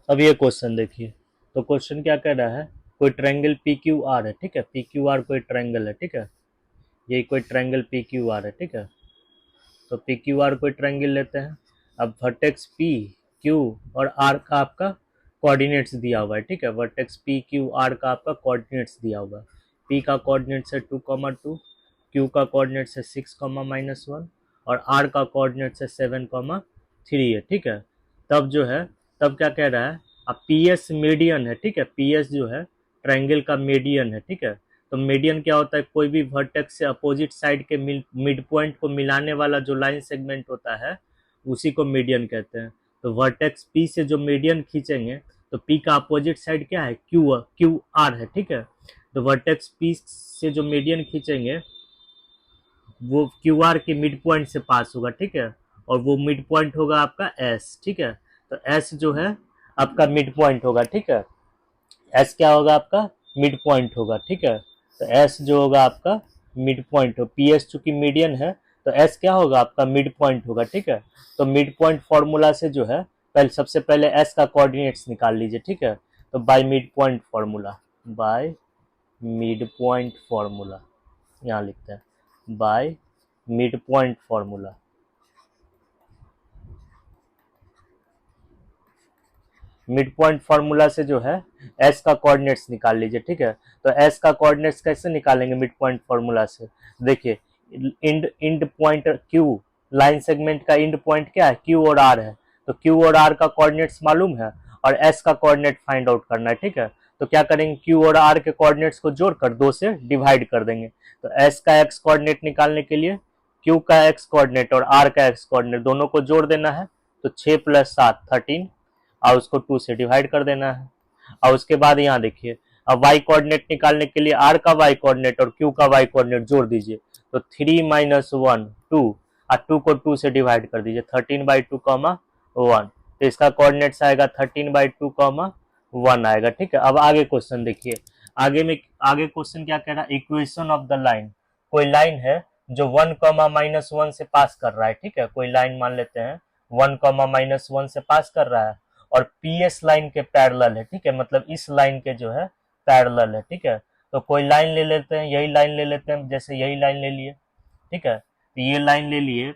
अब ये क्वेश्चन देखिए, तो क्वेश्चन क्या कह रहा है, कोई ट्रायंगल पी क्यू आर है, ठीक है, पी क्यू आर कोई ट्रायंगल है, ठीक है, ये कोई ट्रायंगल पी क्यू आर है, ठीक है, तो पी क्यू आर कोई ट्रायंगल लेते हैं। अब वर्टेक्स पी क्यू और आर का आपका कोऑर्डिनेट्स दिया हुआ है, ठीक है, वर्टेक्स पी क्यू आर का आपका कोऑर्डिनेट्स दिया हुआ है। पी का कोऑर्डिनेट्स है 2,2, क्यू का कोऑर्डिनेट्स है 6,-1 और आर का कोऑर्डिनेट्स है 7,3 है, ठीक है। तब जो है, तब क्या कह रहा है, अब पी एस मीडियन है, ठीक है, पी एस जो है ट्रायंगल का मीडियन है, ठीक है। तो मीडियन क्या होता है, कोई भी वर्टेक्स से अपोजिट साइड के मिड पॉइंट को मिलाने वाला जो लाइन सेगमेंट होता है उसी को मीडियन कहते हैं। तो वर्टेक्स पी से जो मीडियन खींचेंगे तो पी का अपोजिट साइड क्या है, क्यू आर है, ठीक है। तो वर्टेक्स पी से जो मीडियन खींचेंगे वो क्यू आर के मिड पॉइंट से पास होगा, ठीक है, और वो मिड पॉइंट होगा आपका एस, ठीक है। तो एस जो है आपका मिड पॉइंट होगा, ठीक है, एस क्या होगा आपका मिड पॉइंट होगा, ठीक है। तो एस जो होगा आपका मिड पॉइंट हो, पी एस चूंकि मीडियन है तो एस क्या होगा आपका मिड पॉइंट होगा, ठीक है। तो मिड पॉइंट फॉर्मूला से जो है पहले सबसे पहले एस का कोऑर्डिनेट्स निकाल लीजिए, ठीक है। तो by mid point formula, by mid point formula यहाँ लिखते हैं, by mid point formula. Mid point formula से जो है एस का कोऑर्डिनेट्स निकाल लीजिए, ठीक है। तो एस का कोऑर्डिनेट्स कैसे निकालेंगे मिड पॉइंट फार्मूला से, देखिए end point Q, line segment का इंड पॉइंट क्या है, क्यू और आर है। तो क्यू और आर का कोऑर्डिनेट्स मालूम है और एस का कोऑर्डिनेट फाइंड आउट करना है, ठीक है। तो क्या करेंगे, क्यू और आर के कोऑर्डिनेट्स को जोड़कर 2 से डिवाइड कर देंगे। तो एस का एक्स कोऑर्डिनेट निकालने के लिए क्यू का एक्स कोऑर्डिनेट और आर का एक्स कोऑर्डिनेट दोनों को जोड़ देना है। तो 6 + 7 13 और उसको 2 से डिवाइड कर देना है। और उसके बाद यहाँ देखिए, अब y कोऑर्डिनेट निकालने के लिए r का y कोऑर्डिनेट और q का y कोऑर्डिनेट जोड़ दीजिए। तो 3 - 1 2 और 2 को 2 से डिवाइड कर दीजिए, 13/2, 1। तो इसका कोऑर्डिनेट्स आएगा 13/2, 1 आएगा, ठीक है। अब आगे क्वेश्चन देखिए, आगे क्वेश्चन क्या कह रहा है, इक्वेशन ऑफ द लाइन, कोई लाइन है जो 1, -1 से पास कर रहा है, ठीक है, कोई लाइन मान लेते हैं 1, -1 से पास कर रहा है और पी एस लाइन के पैरेलल है, ठीक है, मतलब इस लाइन के जो है पैरेलल है, ठीक है। तो कोई लाइन ले लेते हैं, यही लाइन ले लेते हैं, जैसे यही लाइन ले लिए, ठीक है, तो ये लाइन ले लिए।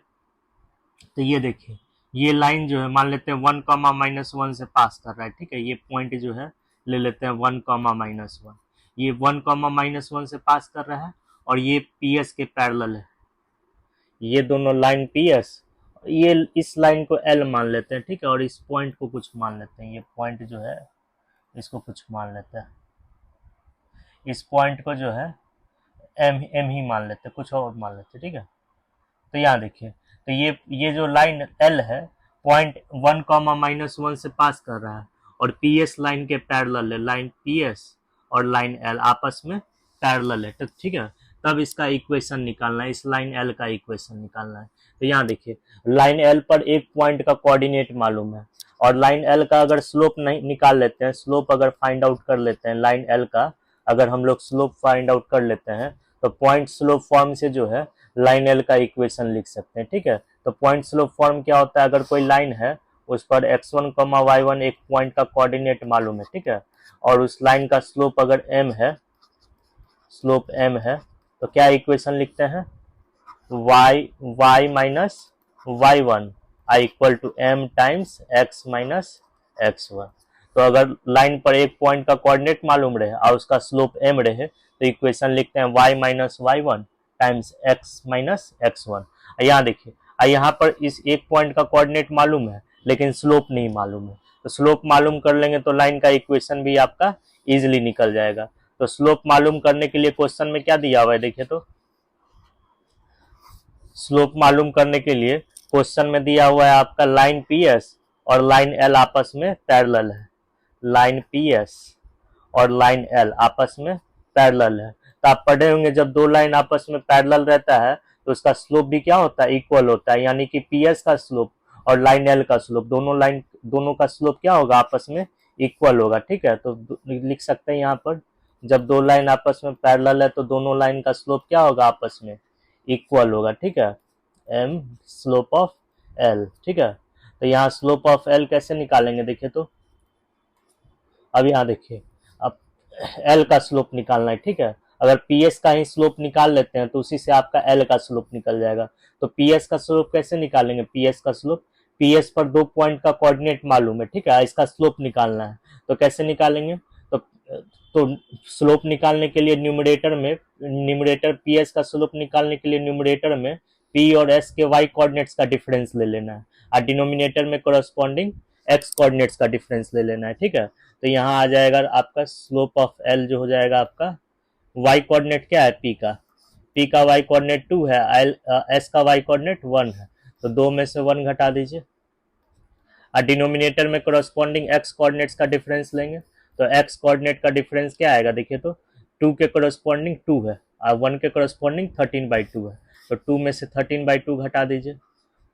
तो ये देखिए, ये लाइन जो है मान लेते हैं 1, -1 से पास कर रहा है, ठीक है, ये पॉइंट जो है ले लेते हैं 1, -1, ये 1, -1 से पास कर रहा है और ये पी एस के पैरेलल है, ये दोनों लाइन पी एस, ये इस लाइन को एल मान लेते हैं, ठीक है, और इस पॉइंट को कुछ मान लेते हैं, ये पॉइंट जो है इसको कुछ मान लेते हैं, इस पॉइंट को जो है एम एम ही मान लेते हैं, कुछ और मान लेते हैं, ठीक है। तो यहाँ देखिए, तो ये जो लाइन एल है पॉइंट 1, -1 से पास कर रहा है और पी एस लाइन के पैरेलल है, लाइन पी एस और लाइन एल आपस में पैरेलल है, तो ठीक है। तब इसका इक्वेशन निकालना है, इस लाइन एल का इक्वेशन निकालना है। तो यहाँ देखिए, लाइन एल पर एक पॉइंट का कोऑर्डिनेट मालूम है और लाइन एल का अगर स्लोप नहीं निकाल लेते हैं, स्लोप अगर फाइंड आउट कर लेते हैं, लाइन एल का अगर हम लोग स्लोप फाइंड आउट कर लेते हैं तो पॉइंट स्लोप फॉर्म से जो है लाइन एल का इक्वेशन लिख सकते हैं, ठीक है। तो पॉइंट स्लोप फॉर्म क्या होता है, अगर कोई लाइन है उस पर x1, y1 एक पॉइंट का कोऑर्डिनेट मालूम है, ठीक है, और उस लाइन का स्लोप अगर m है, स्लोप m है, तो क्या इक्वेशन लिखते हैं, y minus y1 equal to m times x minus x1। तो अगर लाइन पर एक पॉइंट का कोऑर्डिनेट मालूम रहे और उसका स्लोप m रहे तो इक्वेशन लिखते हैं y minus y1 times x minus x1। यहाँ देखिए, यहाँ पर इस एक पॉइंट का कोऑर्डिनेट मालूम है लेकिन स्लोप नहीं मालूम है, तो स्लोप मालूम कर लेंगे तो लाइन का इक्वेशन भी आपका इजिली निकल जाएगा। तो स्लोप मालूम करने के लिए क्वेश्चन में क्या दिया हुआ है, देखिए, तो स्लोप मालूम करने के लिए क्वेश्चन में दिया हुआ है आपका लाइन पी एस और लाइन एल आपस में पैरेलल है, लाइन पी एस और लाइन एल आपस में पैरेलल है। तो आप पढ़े होंगे जब दो लाइन आपस में पैरेलल रहता है तो उसका स्लोप भी क्या होता है, इक्वल होता है, यानी कि पी एस का स्लोप और लाइन एल का स्लोप दोनों का स्लोप क्या होगा, आपस में इक्वल होगा, ठीक है। तो लिख सकते हैं यहाँ पर, जब दो लाइन आपस में पैरेलल है तो दोनों लाइन का स्लोप क्या होगा, आपस में इक्वल होगा, ठीक है, एम स्लोप ऑफ एल, ठीक है। तो यहाँ स्लोप ऑफ एल कैसे निकालेंगे, देखिए, तो अब यहाँ देखिए, अब एल का स्लोप निकालना है, ठीक है। अगर पी एस का ही स्लोप निकाल लेते हैं तो उसी से आपका एल का स्लोप निकल जाएगा। तो पी एस का स्लोप कैसे निकालेंगे? पी एस का स्लोप, पी एस पर 2 पॉइंट का कोऑर्डिनेट मालूम है, ठीक है, इसका स्लोप निकालना है। तो कैसे निकालेंगे? तो स्लोप निकालने के लिए न्यूमरेटर पी एस का स्लोप निकालने के लिए न्यूमरेटर में पी और एस के वाई कोऑर्डिनेट्स का डिफरेंस ले लेना है, और डिनोमिनेटर में कोरस्पॉन्डिंग एक्स कोऑर्डिनेट्स का डिफरेंस ले लेना है, ठीक है। तो यहाँ आ जाएगा आपका स्लोप ऑफ एल जो हो जाएगा आपका, वाई कोऑर्डिनेट क्या है? पी का वाई कोऑर्डिनेट 2 है, एस का वाई कोऑर्डिनेट 1 है, तो 2 में से 1 घटा दीजिए। और डिनोमिनेटर में कोरस्पॉन्डिंग एक्स कोऑर्डिनेट्स का डिफरेंस लेंगे, तो एक्स कोऑर्डिनेट का डिफरेंस क्या आएगा? देखिए, तो 2 के कोरस्पॉन्डिंग 2 है और 1 के कोरस्पॉन्डिंग 13/2 है, तो 2 में से 13/2 घटा दीजिए।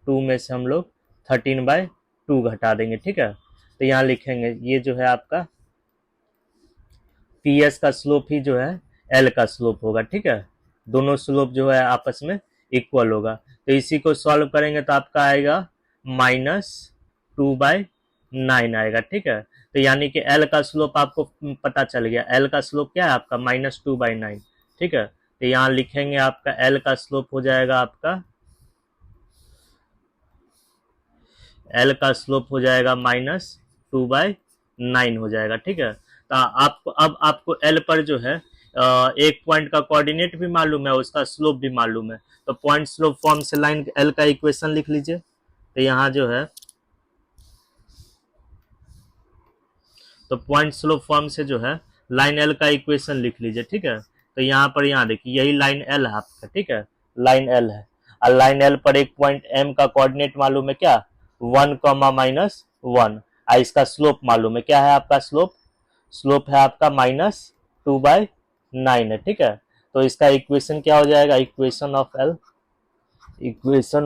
2 में से हम लोग 13/2 घटा देंगे, ठीक है। तो यहाँ लिखेंगे ये जो है आपका पी एस का स्लोप ही जो है एल का स्लोप होगा, ठीक है। दोनों स्लोप जो है आपस में इक्वल होगा। तो इसी को सॉल्व करेंगे तो आपका आएगा -2/9 आएगा, ठीक है। तो यानी कि एल का स्लोप आपको पता चल गया। एल का स्लोप क्या है आपका? -2/9, ठीक है। तो यहाँ लिखेंगे आपका एल का स्लोप हो जाएगा आपका, एल का स्लोप हो जाएगा -2/9 हो जाएगा, ठीक है। तो आपको अब आपको एल पर जो है एक पॉइंट का कोऑर्डिनेट भी मालूम है, उसका स्लोप भी मालूम है। तो पॉइंट स्लोप फॉर्म से लाइन एल का इक्वेशन लिख लीजिए। तो यहाँ जो है, तो पॉइंट स्लोप फॉर्म से जो है लाइन एल का इक्वेशन लिख लीजिए, ठीक है। तो यहाँ पर यहाँ देखिए, यही लाइन एल है आपका, ठीक है, लाइन एल है। और लाइन एल पर एक पॉइंट एम का कोऑर्डिनेट मालूम है क्या? 1, -1। इसका स्लोप मालूम है, क्या है आपका स्लोप? स्लोप है आपका -2/9 है, ठीक है। तो इसका इक्वेशन क्या हो जाएगा? इक्वेशन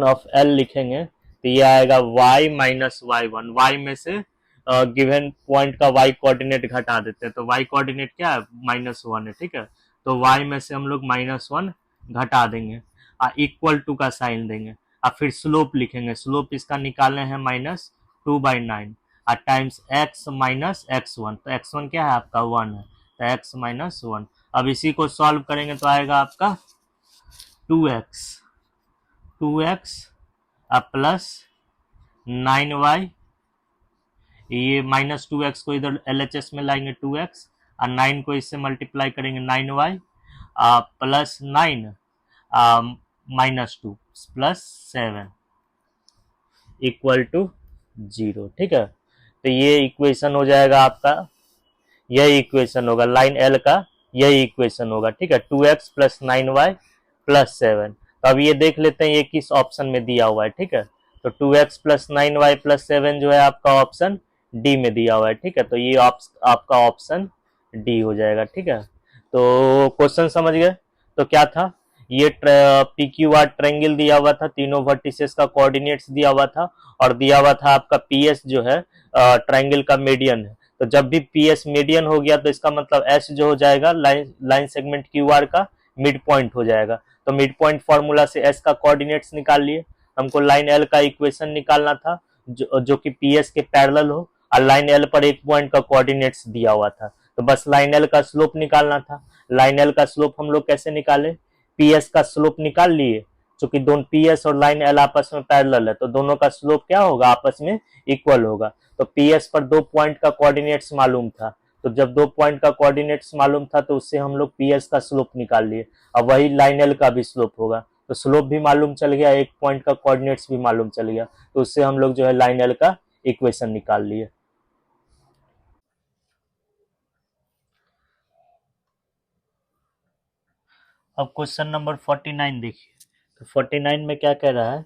ऑफ एल लिखेंगे तो ये आएगा y - y1। y में से गिवन पॉइंट का y कोऑर्डिनेट घटा देते हैं, तो y कोऑर्डिनेट क्या है? -1 है, ठीक है। तो y में से हम लोग -1 घटा देंगे और इक्वल टू का साइन देंगे और फिर स्लोप लिखेंगे। स्लोप इसका निकालने हैं -2/9 और टाइम्स x - x1। तो x1 क्या है आपका? 1 है, तो x - 1। अब इसी को सॉल्व करेंगे तो आएगा आपका 2x प्लस 9y, ये -2x को इधर LHS में लाएंगे 2x और 9 को इससे मल्टीप्लाई करेंगे 9y plus 9 -2 plus 7 equal to 0, ठीक है। तो ये इक्वेशन हो जाएगा आपका, यही इक्वेशन होगा लाइन एल का, यही इक्वेशन होगा, ठीक है। 2x plus 9y plus 7। तो अब ये देख लेते हैं ये किस ऑप्शन में दिया हुआ है, ठीक है। तो 2x प्लस 9y प्लस 7 जो है आपका ऑप्शन डी में दिया हुआ है, ठीक है। तो ये आपका ऑप्शन डी हो जाएगा, ठीक है। तो क्वेश्चन समझ गए? तो क्या था ये? पी क्यू आर ट्रायंगल दिया हुआ था, तीनों वर्टिसेस का कोऑर्डिनेट्स दिया हुआ था और दिया हुआ था आपका पी एस जो है ट्रायंगल का मीडियन है। तो जब भी पी एस मीडियन हो गया तो इसका मतलब एस जो हो जाएगा लाइन सेगमेंट क्यू आर का मिड पॉइंट हो जाएगा। तो मिड पॉइंट फॉर्मूला से एस का कोऑर्डिनेट्स निकाल लिए। हमको लाइन एल का इक्वेशन निकालना था जो कि पी एस के पैरेलल हो और लाइन एल पर एक पॉइंट का कोऑर्डिनेट्स दिया हुआ था। तो बस लाइन एल का स्लोप निकालना था। लाइन एल का स्लोप हम लोग कैसे निकाले? पी एस का स्लोप निकाल लिए, चूंकि दोनों पी एस और लाइन एल आपस में पैरेलल है तो दोनों का स्लोप क्या होगा? आपस में इक्वल होगा। तो पी एस पर 2 पॉइंट का कोऑर्डिनेट्स मालूम था, तो जब 2 पॉइंट का कोऑर्डिनेट्स मालूम था तो उससे हम लोग पी एस का स्लोप निकाल लिए। अब वही लाइन एल का भी स्लोप होगा, तो स्लोप भी मालूम चल गया, एक पॉइंट का कोऑर्डिनेट्स भी मालूम चल गया, तो उससे हम लोग जो है लाइन एल का इक्वेशन निकाल लिए। अब क्वेश्चन नंबर 49 देखिए। तो 49 में क्या कह रहा है?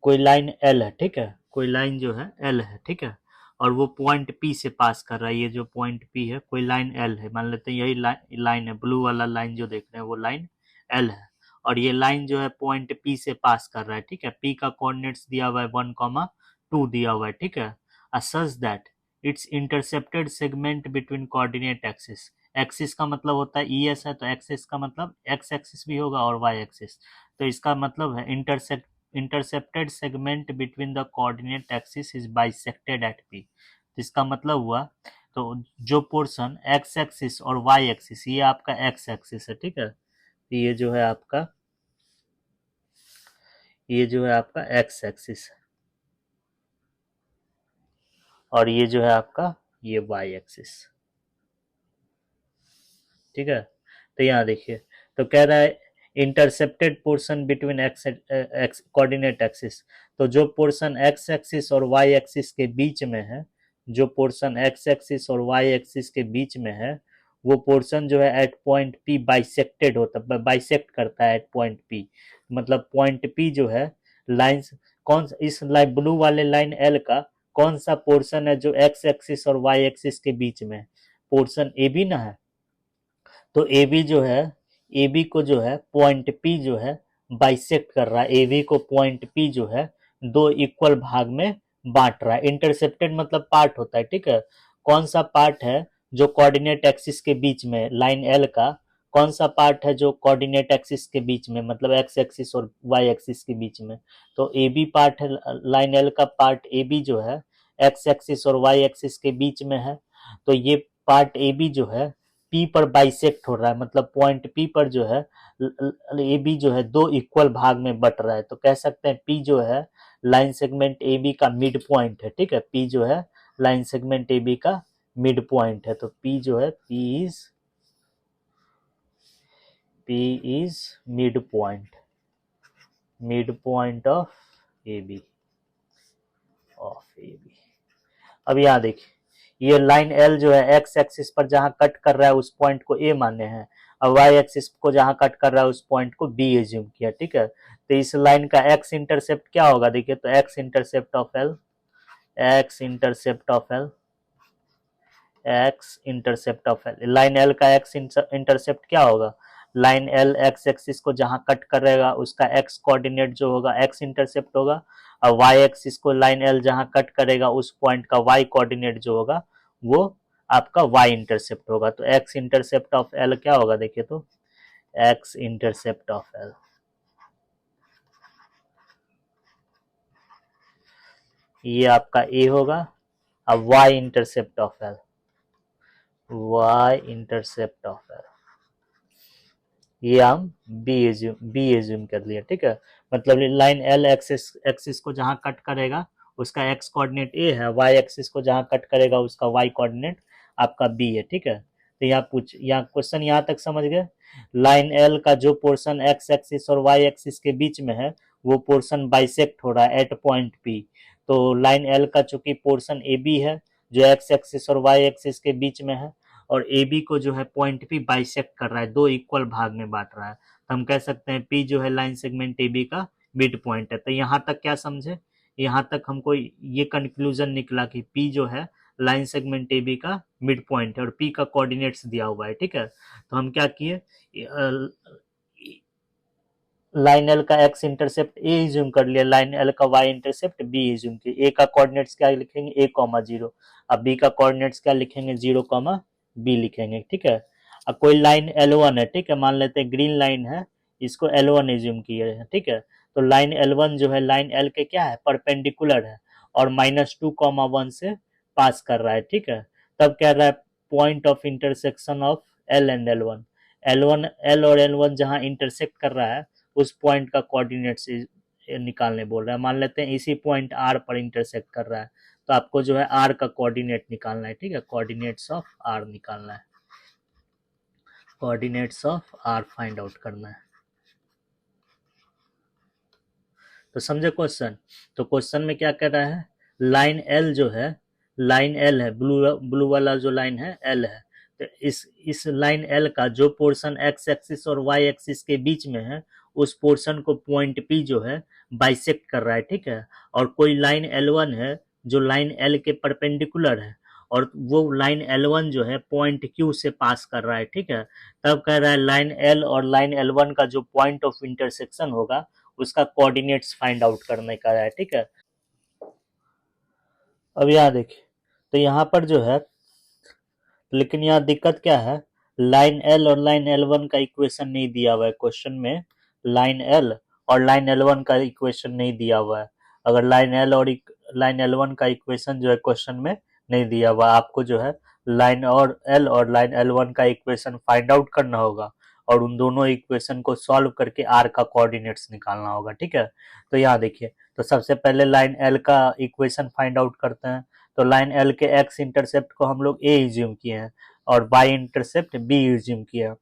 कोई लाइन एल है, ठीक है, कोई लाइन जो है एल है, ठीक है, और वो पॉइंट पी से पास कर रहा है। ये जो पॉइंट पी है, कोई लाइन एल है, मान लेते हैं यही लाइन है, ब्लू वाला लाइन जो देख रहे हैं वो लाइन एल है, और ये लाइन जो है पॉइंट पी से पास कर रहा है, ठीक है। पी का कोऑर्डिनेट्स दिया हुआ है 1, 2 दिया हुआ है, ठीक है। Such that it's intercepted segment between coordinate axis. Axis का मतलब होता है ई एस है, तो एक्सिस का मतलब एक्स एक्सिस भी होगा और वाई एक्सिस। तो इसका मतलब है intercepted segment between the coordinate axis is bisected eight P. इसका मतलब हुआ तो जो पोर्शन एक्स एक्सिस और वाई एक्सिस, ये आपका एक्स एक्सिस है, ठीक है, तो ये जो है आपका एक्स एक्सिस है, और ये जो है आपका ये वाई एक्सिस, ठीक है। तो यहाँ देखिए, तो कह रहा है intercepted portion between x x coordinate axis, तो जो पोर्शन एक्स एक्सिस और वाई एक्सिस के बीच में है, जो पोर्शन एक्स एक्सिस और वाई एक्सिस के बीच में है, वो पोर्शन जो है एट पॉइंट पी बाइसेक्टेड होता है, बाइसेक्ट करता है एट पॉइंट पी, मतलब पॉइंट पी जो है लाइंस, कौन इस लाइन ब्लू वाले लाइन एल का कौन सा पोर्शन है जो एक्स एक्सिस और वाई एक्सिस के बीच में है, पोर्शन ए बी ना है। तो ए बी जो है, ए बी को जो है पॉइंट पी जो है बाइसेक्ट कर रहा है, ए बी को पॉइंट पी जो है दो इक्वल भाग में बांट रहा है। इंटरसेप्टेड मतलब पार्ट होता है, ठीक है, कौन सा पार्ट है जो कोऑर्डिनेट एक्सिस के बीच में, लाइन एल का कौन सा पार्ट है जो कोऑर्डिनेट एक्सिस के बीच में, मतलब एक्स एक्सिस और वाई एक्सिस के बीच में, तो ए बी पार्ट है, लाइन एल का पार्ट ए बी जो है एक्स एक्सिस और वाई एक्सिस के बीच में है। तो ये पार्ट ए बी जो है पी पर बाइसेक्ट हो रहा है, मतलब पॉइंट पी पर जो है ए बी जो है दो इक्वल भाग में बट रहा है, तो कह सकते हैं पी जो है लाइन सेगमेंट ए बी का मिड पॉइंट है, ठीक है, पी जो है लाइन सेगमेंट ए बी का मिड पॉइंट है, तो पी जो है P is mid point of A B, अब यहाँ देखिए, ये लाइन एल जो है एक्स एक्सिस पर जहां कट कर रहा है उस पॉइंट को ए माने हैं, और वाई एक्सिस को जहां कट कर रहा है उस पॉइंट को बी एज्यूम किया, ठीक है। तो इस लाइन का एक्स इंटरसेप्ट क्या होगा, देखिए, तो x intercept of L, x intercept of L, x intercept of L, line L का एक्स इंटरसेप्ट क्या होगा, लाइन एल एक्स एक्सिस को जहां कट करेगा उसका एक्स कोऑर्डिनेट जो होगा एक्स इंटरसेप्ट होगा, और वाई एक्सिस को लाइन एल जहां कट करेगा उस पॉइंट का वाई कोऑर्डिनेट जो होगा वो आपका वाई इंटरसेप्ट होगा। तो एक्स इंटरसेप्ट ऑफ एल क्या होगा, देखिए, तो एक्स इंटरसेप्ट ऑफ एल ये आपका ए होगा। अब y intercept of L, y intercept of L ये हम बी एज्यूम कर लिया, ठीक है, मतलब लाइन एल एक्सिस एक्सिस को जहां कट करेगा उसका एक्स कोऑर्डिनेट ए है, वाई एक्सिस को जहां कट करेगा उसका वाई कोऑर्डिनेट आपका बी है, ठीक है। तो यहाँ क्वेश्चन यहाँ तक समझ गए। लाइन एल का जो पोर्शन एक्स एक्सिस और वाई एक्सिस के बीच में है वो पोर्शन बाइसेक्ट हो रहा है एट पॉइंट पी, तो लाइन एल का चूंकि पोर्शन ए बी है जो एक्स एक्सिस और वाई एक्सिस के बीच में है, और ए बी को जो है पॉइंट पी बाइसेक्ट कर रहा है, दो इक्वल भाग में बांट रहा है, तो हम कह सकते हैं पी जो है लाइन सेगमेंट ए बी का मिड पॉइंट है। तो यहाँ तक क्या समझे, यहाँ तक हमको ये कंक्लूजन निकला कि पी जो है लाइन सेगमेंट ए बी का मिड पॉइंट है और पी का कोऑर्डिनेट्स दिया हुआ है, ठीक है। तो हम क्या किए, लाइन एल का एक्स इंटरसेप्ट ए इज्यूम कर लिया, लाइन एल का वाई इंटरसेप्ट बी इज्यूम किया, ए का कोऑर्डिनेट्स क्या लिखेंगे ए कॉमा जीरो, अब बी का कोऑर्डिनेट्स क्या लिखेंगे जीरो कॉमा बी लिखेंगे, ठीक है। अब कोई लाइन L1 है, ठीक है, मान लेते हैं ग्रीन लाइन है, इसको L1 एज्यूम किए हैं, ठीक है। तो लाइन L1 जो है लाइन L के क्या है परपेंडिकुलर है और -2,1 से पास कर रहा है, ठीक है। तब कह रहा है point of intersection of L and L1, L1 L और L1 जहां इंटरसेक्ट कर रहा है उस पॉइंट का कोऑर्डिनेट्स निकालने बोल रहा है। मान लेते हैं इसी पॉइंट R पर इंटरसेक्ट कर रहा है, तो आपको जो है R का कोऑर्डिनेट निकालना है, ठीक है, कोऑर्डिनेट्स ऑफ R निकालना है, coordinates of R find out करना है। तो समझे क्वेश्चन, तो क्वेश्चन में क्या कर रहा है, लाइन L जो है, लाइन L है, ब्लू वाला जो लाइन है L है, तो इस लाइन L का जो पोर्शन एक्स एक्सिस और वाई एक्सिस के बीच में है उस पोर्शन को पॉइंट P जो है बाइसेक्ट कर रहा है, ठीक है। और कोई लाइन L1 है जो लाइन L के परपेंडिकुलर है और वो लाइन L1 जो है पॉइंट Q से पास कर रहा है, ठीक है। तब कह रहा है लाइन L और लाइन L1 का जो पॉइंट ऑफ इंटरसेक्शन होगा उसका कोऑर्डिनेट्स फाइंड आउट करने का है, ठीक है। अब यहाँ देखिए, तो यहाँ पर जो है, लेकिन यहाँ दिक्कत क्या है, लाइन एल और लाइन L1 का इक्वेशन नहीं दिया हुआ है क्वेश्चन में, लाइन एल और लाइन L1 का इक्वेशन नहीं दिया हुआ है। अगर लाइन एल और लाइन L1 का इक्वेशन जो है क्वेश्चन में नहीं दिया हुआ, आपको जो है लाइन और एल और लाइन L1 का इक्वेशन फाइंड आउट करना होगा और उन दोनों इक्वेशन को सॉल्व करके आर का कोऑर्डिनेट्स निकालना होगा, ठीक है। तो यहाँ देखिए, तो सबसे पहले लाइन एल का इक्वेशन फाइंड आउट करते हैं। तो लाइन एल के एक्स इंटरसेप्ट को हम लोग ए यूज्यूम किए हैं और वाई इंटरसेप्ट बी यूज्यूम किए हैं।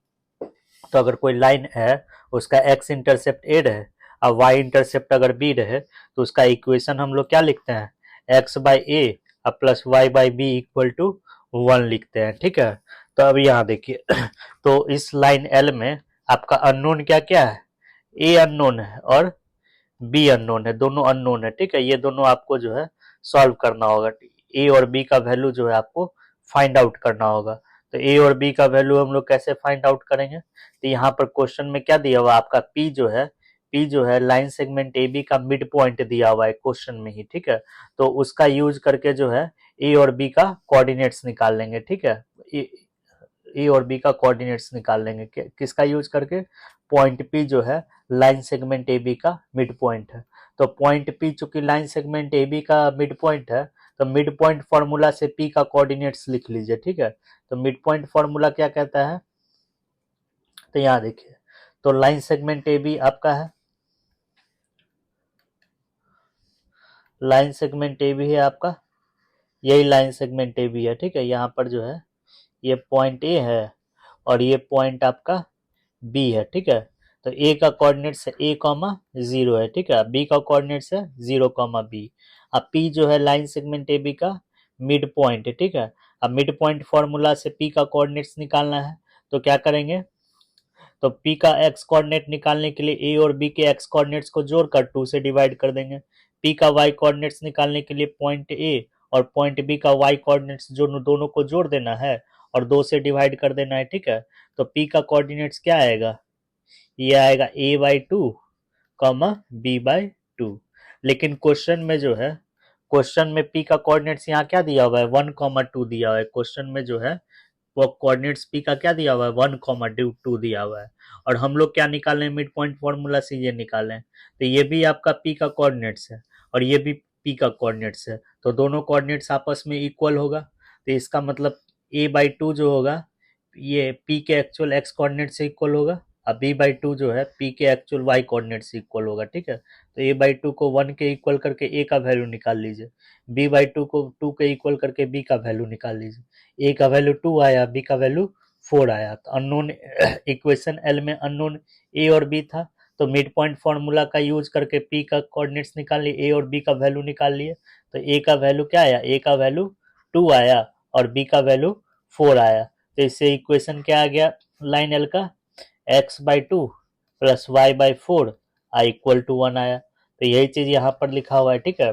तो अगर कोई लाइन है उसका एक्स इंटरसेप्ट ए रहे और वाई इंटरसेप्ट अगर बी रहे तो उसका इक्वेशन हम लोग क्या लिखते हैं, x by a plus y by b equal to 1 लिखते हैं, ठीक है। तो अब यहाँ देखिए तो इस लाइन एल में आपका अननोन क्या क्या है, ए अननोन है और बी अननोन है, दोनों अननोन है, ठीक है। ये दोनों आपको जो है सॉल्व करना होगा, ए और बी का वैल्यू जो है आपको फाइंड आउट करना होगा। तो ए और बी का वैल्यू हम लोग कैसे फाइंड आउट करेंगे, तो यहाँ पर क्वेश्चन में क्या दिया हुआ आपका पी जो है लाइन सेगमेंट ए बी का मिड पॉइंट दिया हुआ है क्वेश्चन में ही, ठीक है। तो उसका यूज करके जो है ए और बी का कोऑर्डिनेट्स निकाल लेंगे, ठीक है। ए और बी का कोऑर्डिनेट्स निकाल लेंगे किसका यूज करके, पॉइंट पी जो है लाइन सेगमेंट ए बी का मिड पॉइंट है। तो पॉइंट पी चूंकि लाइन सेगमेंट ए बी का मिड पॉइंट है तो मिड पॉइंट फॉर्मूला से पी का कोऑर्डिनेट्स लिख लीजिए, ठीक है। तो मिड पॉइंट फॉर्मूला क्या कहता है, तो यहाँ देखिए, तो लाइन सेगमेंट ए बी आपका है, लाइन सेगमेंट ए बी है आपका, यही लाइन सेगमेंट ए बी है, ठीक है। यहाँ पर जो है ये पॉइंट ए है और ये पॉइंट आपका बी है, ठीक है। तो ए का कोऑर्डिनेट्स है ए कॉमा जीरो है, ठीक है। बी का कोऑर्डिनेट्स है जीरो कॉमा बी। अब पी जो है लाइन सेगमेंट ए बी का मिड पॉइंट है, ठीक है। अब मिड पॉइंट फॉर्मूला से पी का कोऑर्डिनेट्स निकालना है तो क्या करेंगे, तो पी का एक्स कोऑर्डिनेट निकालने के लिए ए और बी के एक्स कोऑर्डिनेट्स को जोड़कर 2 से डिवाइड कर देंगे। पी का वाई कोऑर्डिनेट्स निकालने के लिए पॉइंट ए और पॉइंट बी का वाई कोऑर्डिनेट्स जो दोनों को जोड़ देना है और 2 से डिवाइड कर देना है, ठीक है। तो पी का कोऑर्डिनेट्स क्या आएगा, ये आएगा a by two comma b by two. लेकिन क्वेश्चन में जो है, क्वेश्चन में p का कोऑर्डिनेट्स यहाँ क्या दिया हुआ है, 1,2 दिया हुआ है। क्वेश्चन में जो है वो कोऑर्डिनेट्स p का क्या दिया हुआ है, 1,2 दिया हुआ है। और हम लोग क्या निकालें, मिड पॉइंट फॉर्मूला से ये निकालें। तो ये भी आपका p का कोऑर्डिनेट्स है और ये भी p का कोऑर्डिनेट्स है, तो दोनों कोऑर्डिनेट्स आपस में इक्वल होगा। तो इसका मतलब a बाई टू जो होगा ये p के एक्चुअल x कोऑर्डिनेट से इक्वल होगा और b बाई टू जो है p के एक्चुअल y कोऑर्डिनेट से इक्वल होगा, ठीक है। तो a बाई टू को 1 के इक्वल करके a का वैल्यू निकाल लीजिए, b बाई टू को 2 के इक्वल करके b का वैल्यू निकाल लीजिए। a का वैल्यू 2 आया, b का वैल्यू 4 आया। तो अननोन इक्वेशन l में अननोन a और b था, तो मिड पॉइंट फॉर्मूला का यूज करके p का कोऑर्डिनेट्स निकाल लिए, a और b का वैल्यू निकाल लिए। तो a का वैल्यू क्या आया, a का वैल्यू 2 आया और b का वैल्यू 4 आया। तो इससे इक्वेशन क्या आ गया लाइन एल का, x by two plus y by four I equal to 1 आया। तो यही चीज यहाँ पर लिखा हुआ है, ठीक है।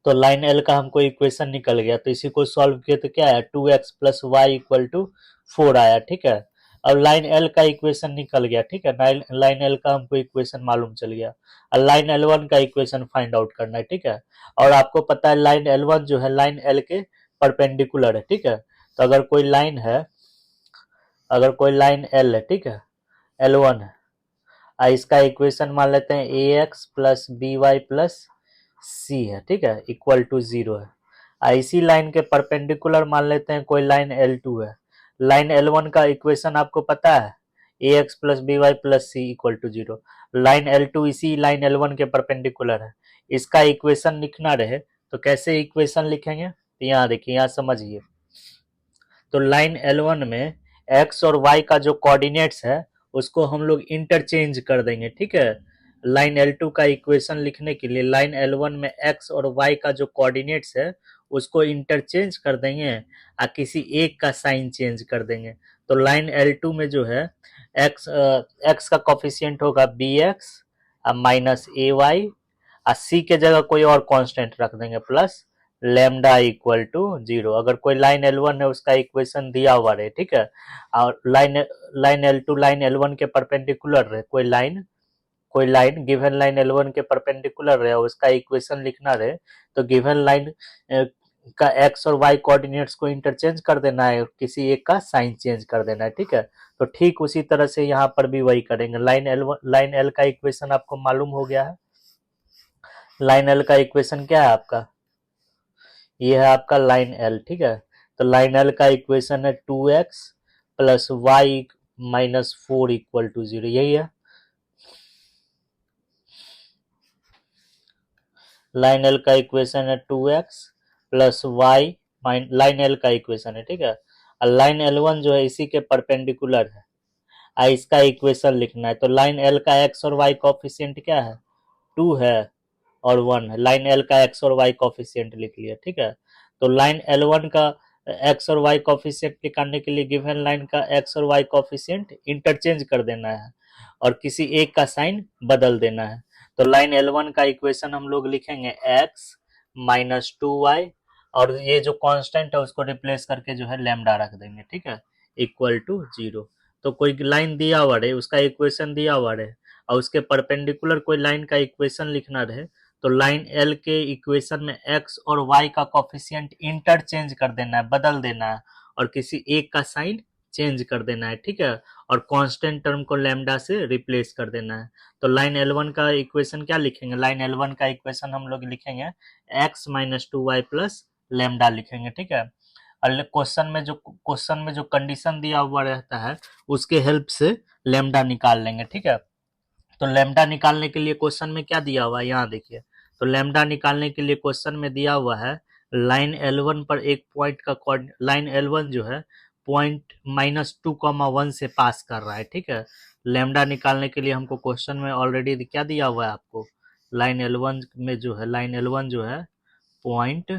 तो लाइन एल का हमको इक्वेशन निकल गया, तो इसी को सॉल्व किया तो क्या आया, 2x plus Y equal to 4 आया, ठीक है। अब लाइन एल का इक्वेशन निकल गया, ठीक है। लाइन एल का हमको इक्वेशन मालूम चल गया। अब लाइन एल वन का इक्वेशन फाइंड आउट करना है, ठीक है। और आपको पता है लाइन एल वन जो है लाइन एल के परपेंडिकुलर है, ठीक है। तो अगर कोई लाइन है, अगर कोई लाइन एल है, ठीक है, एल वन है, इसका इक्वेशन मान लेते हैं A X plus B Y plus C है, ठीक है, इक्वल टू 0 है। इसी लाइन के परपेंडिकुलर मान लेते हैं कोई लाइन एल टू है। लाइन एल वन का इक्वेशन आपको पता है, A X plus B Y plus C equal to 0। Line L two इसी लाइन एल वन के परपेंडिकुलर है। इसका इक्वेशन लिखना रहे तो कैसे इक्वेशन लिखेंगे, तो यहाँ देखिए, यहाँ समझिए। तो लाइन L1 में x और y का जो कोऑर्डिनेट्स है उसको हम लोग इंटरचेंज कर देंगे, ठीक है। लाइन L2 का इक्वेशन लिखने के लिए लाइन L1 में x और y का जो कोऑर्डिनेट्स है उसको इंटरचेंज कर देंगे और किसी एक का साइन चेंज कर देंगे। तो लाइन L2 में जो है x का कोफिशिएंट होगा bx माइनस ए वाई, सी के जगह कोई और कांस्टेंट रख देंगे प्लस लेमडा इक्वल टू 0। अगर कोई लाइन L1 है उसका इक्वेशन दिया हुआ रहे, ठीक है, और लाइन L2 लाइन L1 के परपेंडिकुलर रहे, कोई लाइन गिवन लाइन L1 के परपेंडिकुलर रहे और उसका इक्वेशन लिखना रहे, तो गिवन लाइन का x और y कोऑर्डिनेट्स को इंटरचेंज कर देना है, किसी एक का साइन चेंज कर देना है, ठीक है। तो ठीक उसी तरह से यहाँ पर भी वही करेंगे। लाइन L का इक्वेशन आपको मालूम हो गया है। लाइन L का इक्वेशन क्या है आपका, ये है आपका लाइन L, ठीक है। तो लाइन एल का इक्वेशन है 2x plus y minus 4 equal to 0, यही है। लाइन एल का इक्वेशन है 2x plus y, line L का इक्वेशन है, ठीक है। और लाइन L1 जो है इसी के परपेंडिकुलर है, इसका इक्वेशन लिखना है। तो लाइन एल का एक्स और वाई कोफिशिएंट क्या है, 2 है और 1 है। लाइन एल का एक्स और वाई कोफिशिएंट लिख लिया, ठीक है। तो लाइन L1 का एक्स और वाई कोफिशिएंट निकालने के लिए गिवन लाइन का एक्स और वाई कोफिशिएंट इंटरचेंज कर देना है और किसी एक का साइन बदल देना है। तो लाइन L1 का इक्वेशन हम लोग लिखेंगे x माइनस 2y, और ये जो कांस्टेंट है उसको रिप्लेस करके जो है लैम्डा रख देंगे, ठीक है, इक्वल टू 0। तो कोई लाइन दिया हुआ है, उसका इक्वेशन दिया हुआ है और उसके परपेंडिकुलर कोई लाइन का इक्वेशन लिखना रहे, तो लाइन एल के इक्वेशन में एक्स और वाई का कोफिशिएंट इंटरचेंज कर देना है, बदल देना है और किसी एक का साइन चेंज कर देना है, ठीक है। और कांस्टेंट टर्म को लैम्डा से रिप्लेस कर देना है। तो लाइन L1 का इक्वेशन क्या लिखेंगे, लाइन L1 का इक्वेशन हम लोग लिखेंगे x minus 2y plus lambda लिखेंगे, ठीक है। और क्वेश्चन में जो कंडीशन दिया हुआ रहता है उसके हेल्प से लैम्डा निकाल लेंगे, ठीक है। तो लैम्डा निकालने के लिए क्वेश्चन में क्या दिया हुआ है, यहाँ देखिए। तो लैम्डा निकालने के लिए क्वेश्चन में दिया हुआ है लाइन L1 पर एक पॉइंट का लाइन L1 जो है पॉइंट -2,1 से पास कर रहा है, ठीक है। लैम्डा निकालने के लिए हमको क्वेश्चन में ऑलरेडी क्या दिया हुआ है आपको, लाइन L1 में जो है लाइन L1 जो है पॉइंट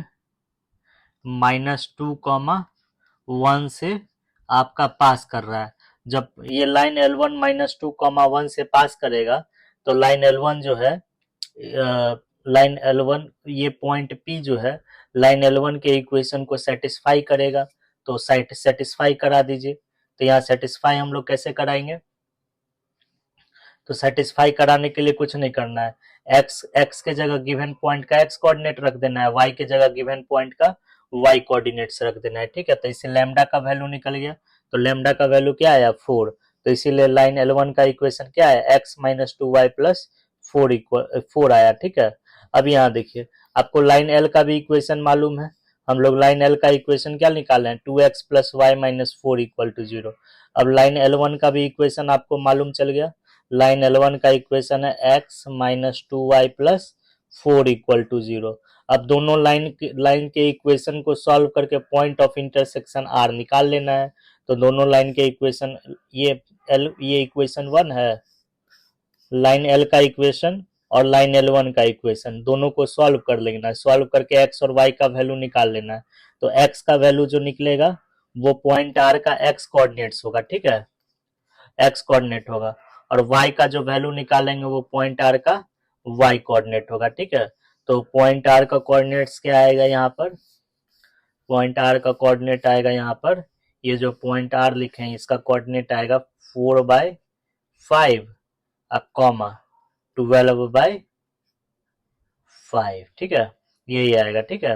-2,1 से आपका पास कर रहा है। जब ये लाइन L1 -2,1 से पास करेगा तो लाइन L1 जो है लाइन L1 ये पॉइंट P जो है लाइन L1 के इक्वेशन को सेटिस्फाई करेगा, तो सेटिस्फाई करा दीजिए। तो यहाँ सेटिस्फाई हम लोग कैसे कराएंगे, तो सेटिस्फाई कराने के लिए कुछ नहीं करना है, एक्स के जगह गिवन पॉइंट का एक्स कोऑर्डिनेट रख देना है, वाई के जगह गिवन पॉइंट का वाई कोऑर्डिनेट्स रख देना है, ठीक है। तो इससे लैम्डा का वैल्यू निकल गया। तो लैम्डा का वैल्यू क्या आया, 4। तो इसीलिए लाइन L1 का इक्वेशन क्या है, एक्स माइनस 2y प्लस 4 आया, ठीक है। अब यहाँ देखिए, आपको लाइन L का भी इक्वेशन मालूम है। हम लोग लाइन L का इक्वेशन क्या निकाले हैं, 2x plus y minus 4 equal to 0। अब लाइन L1 का भी इक्वेशन आपको मालूम चल गया। लाइन L1 का इक्वेशन है x minus 2y plus 4 equal to 0। अब दोनों लाइन के इक्वेशन को सॉल्व करके पॉइंट ऑफ इंटरसेक्शन r निकाल लेना है। तो दोनों लाइन के इक्वेशन, ये इक्वेशन 1 है, लाइन L का इक्वेशन और लाइन L1 का इक्वेशन, दोनों को सॉल्व कर लेना है। सॉल्व करके x और y का वैल्यू निकाल लेना है। तो x का वैल्यू जो निकलेगा वो पॉइंट r का x कोऑर्डिनेट्स होगा, ठीक है, x कोऑर्डिनेट होगा। और y का जो वैल्यू निकालेंगे वो पॉइंट r का y कोऑर्डिनेट होगा, ठीक है। तो पॉइंट r का कोऑर्डिनेट्स क्या आएगा यहाँ पर, पॉइंट r का कोऑर्डिनेट आएगा यहाँ पर, ये जो पॉइंट r लिखे हैं इसका कोऑर्डिनेट आएगा 4/5 कॉमा 12/5, ठीक है, यही आएगा, ठीक है।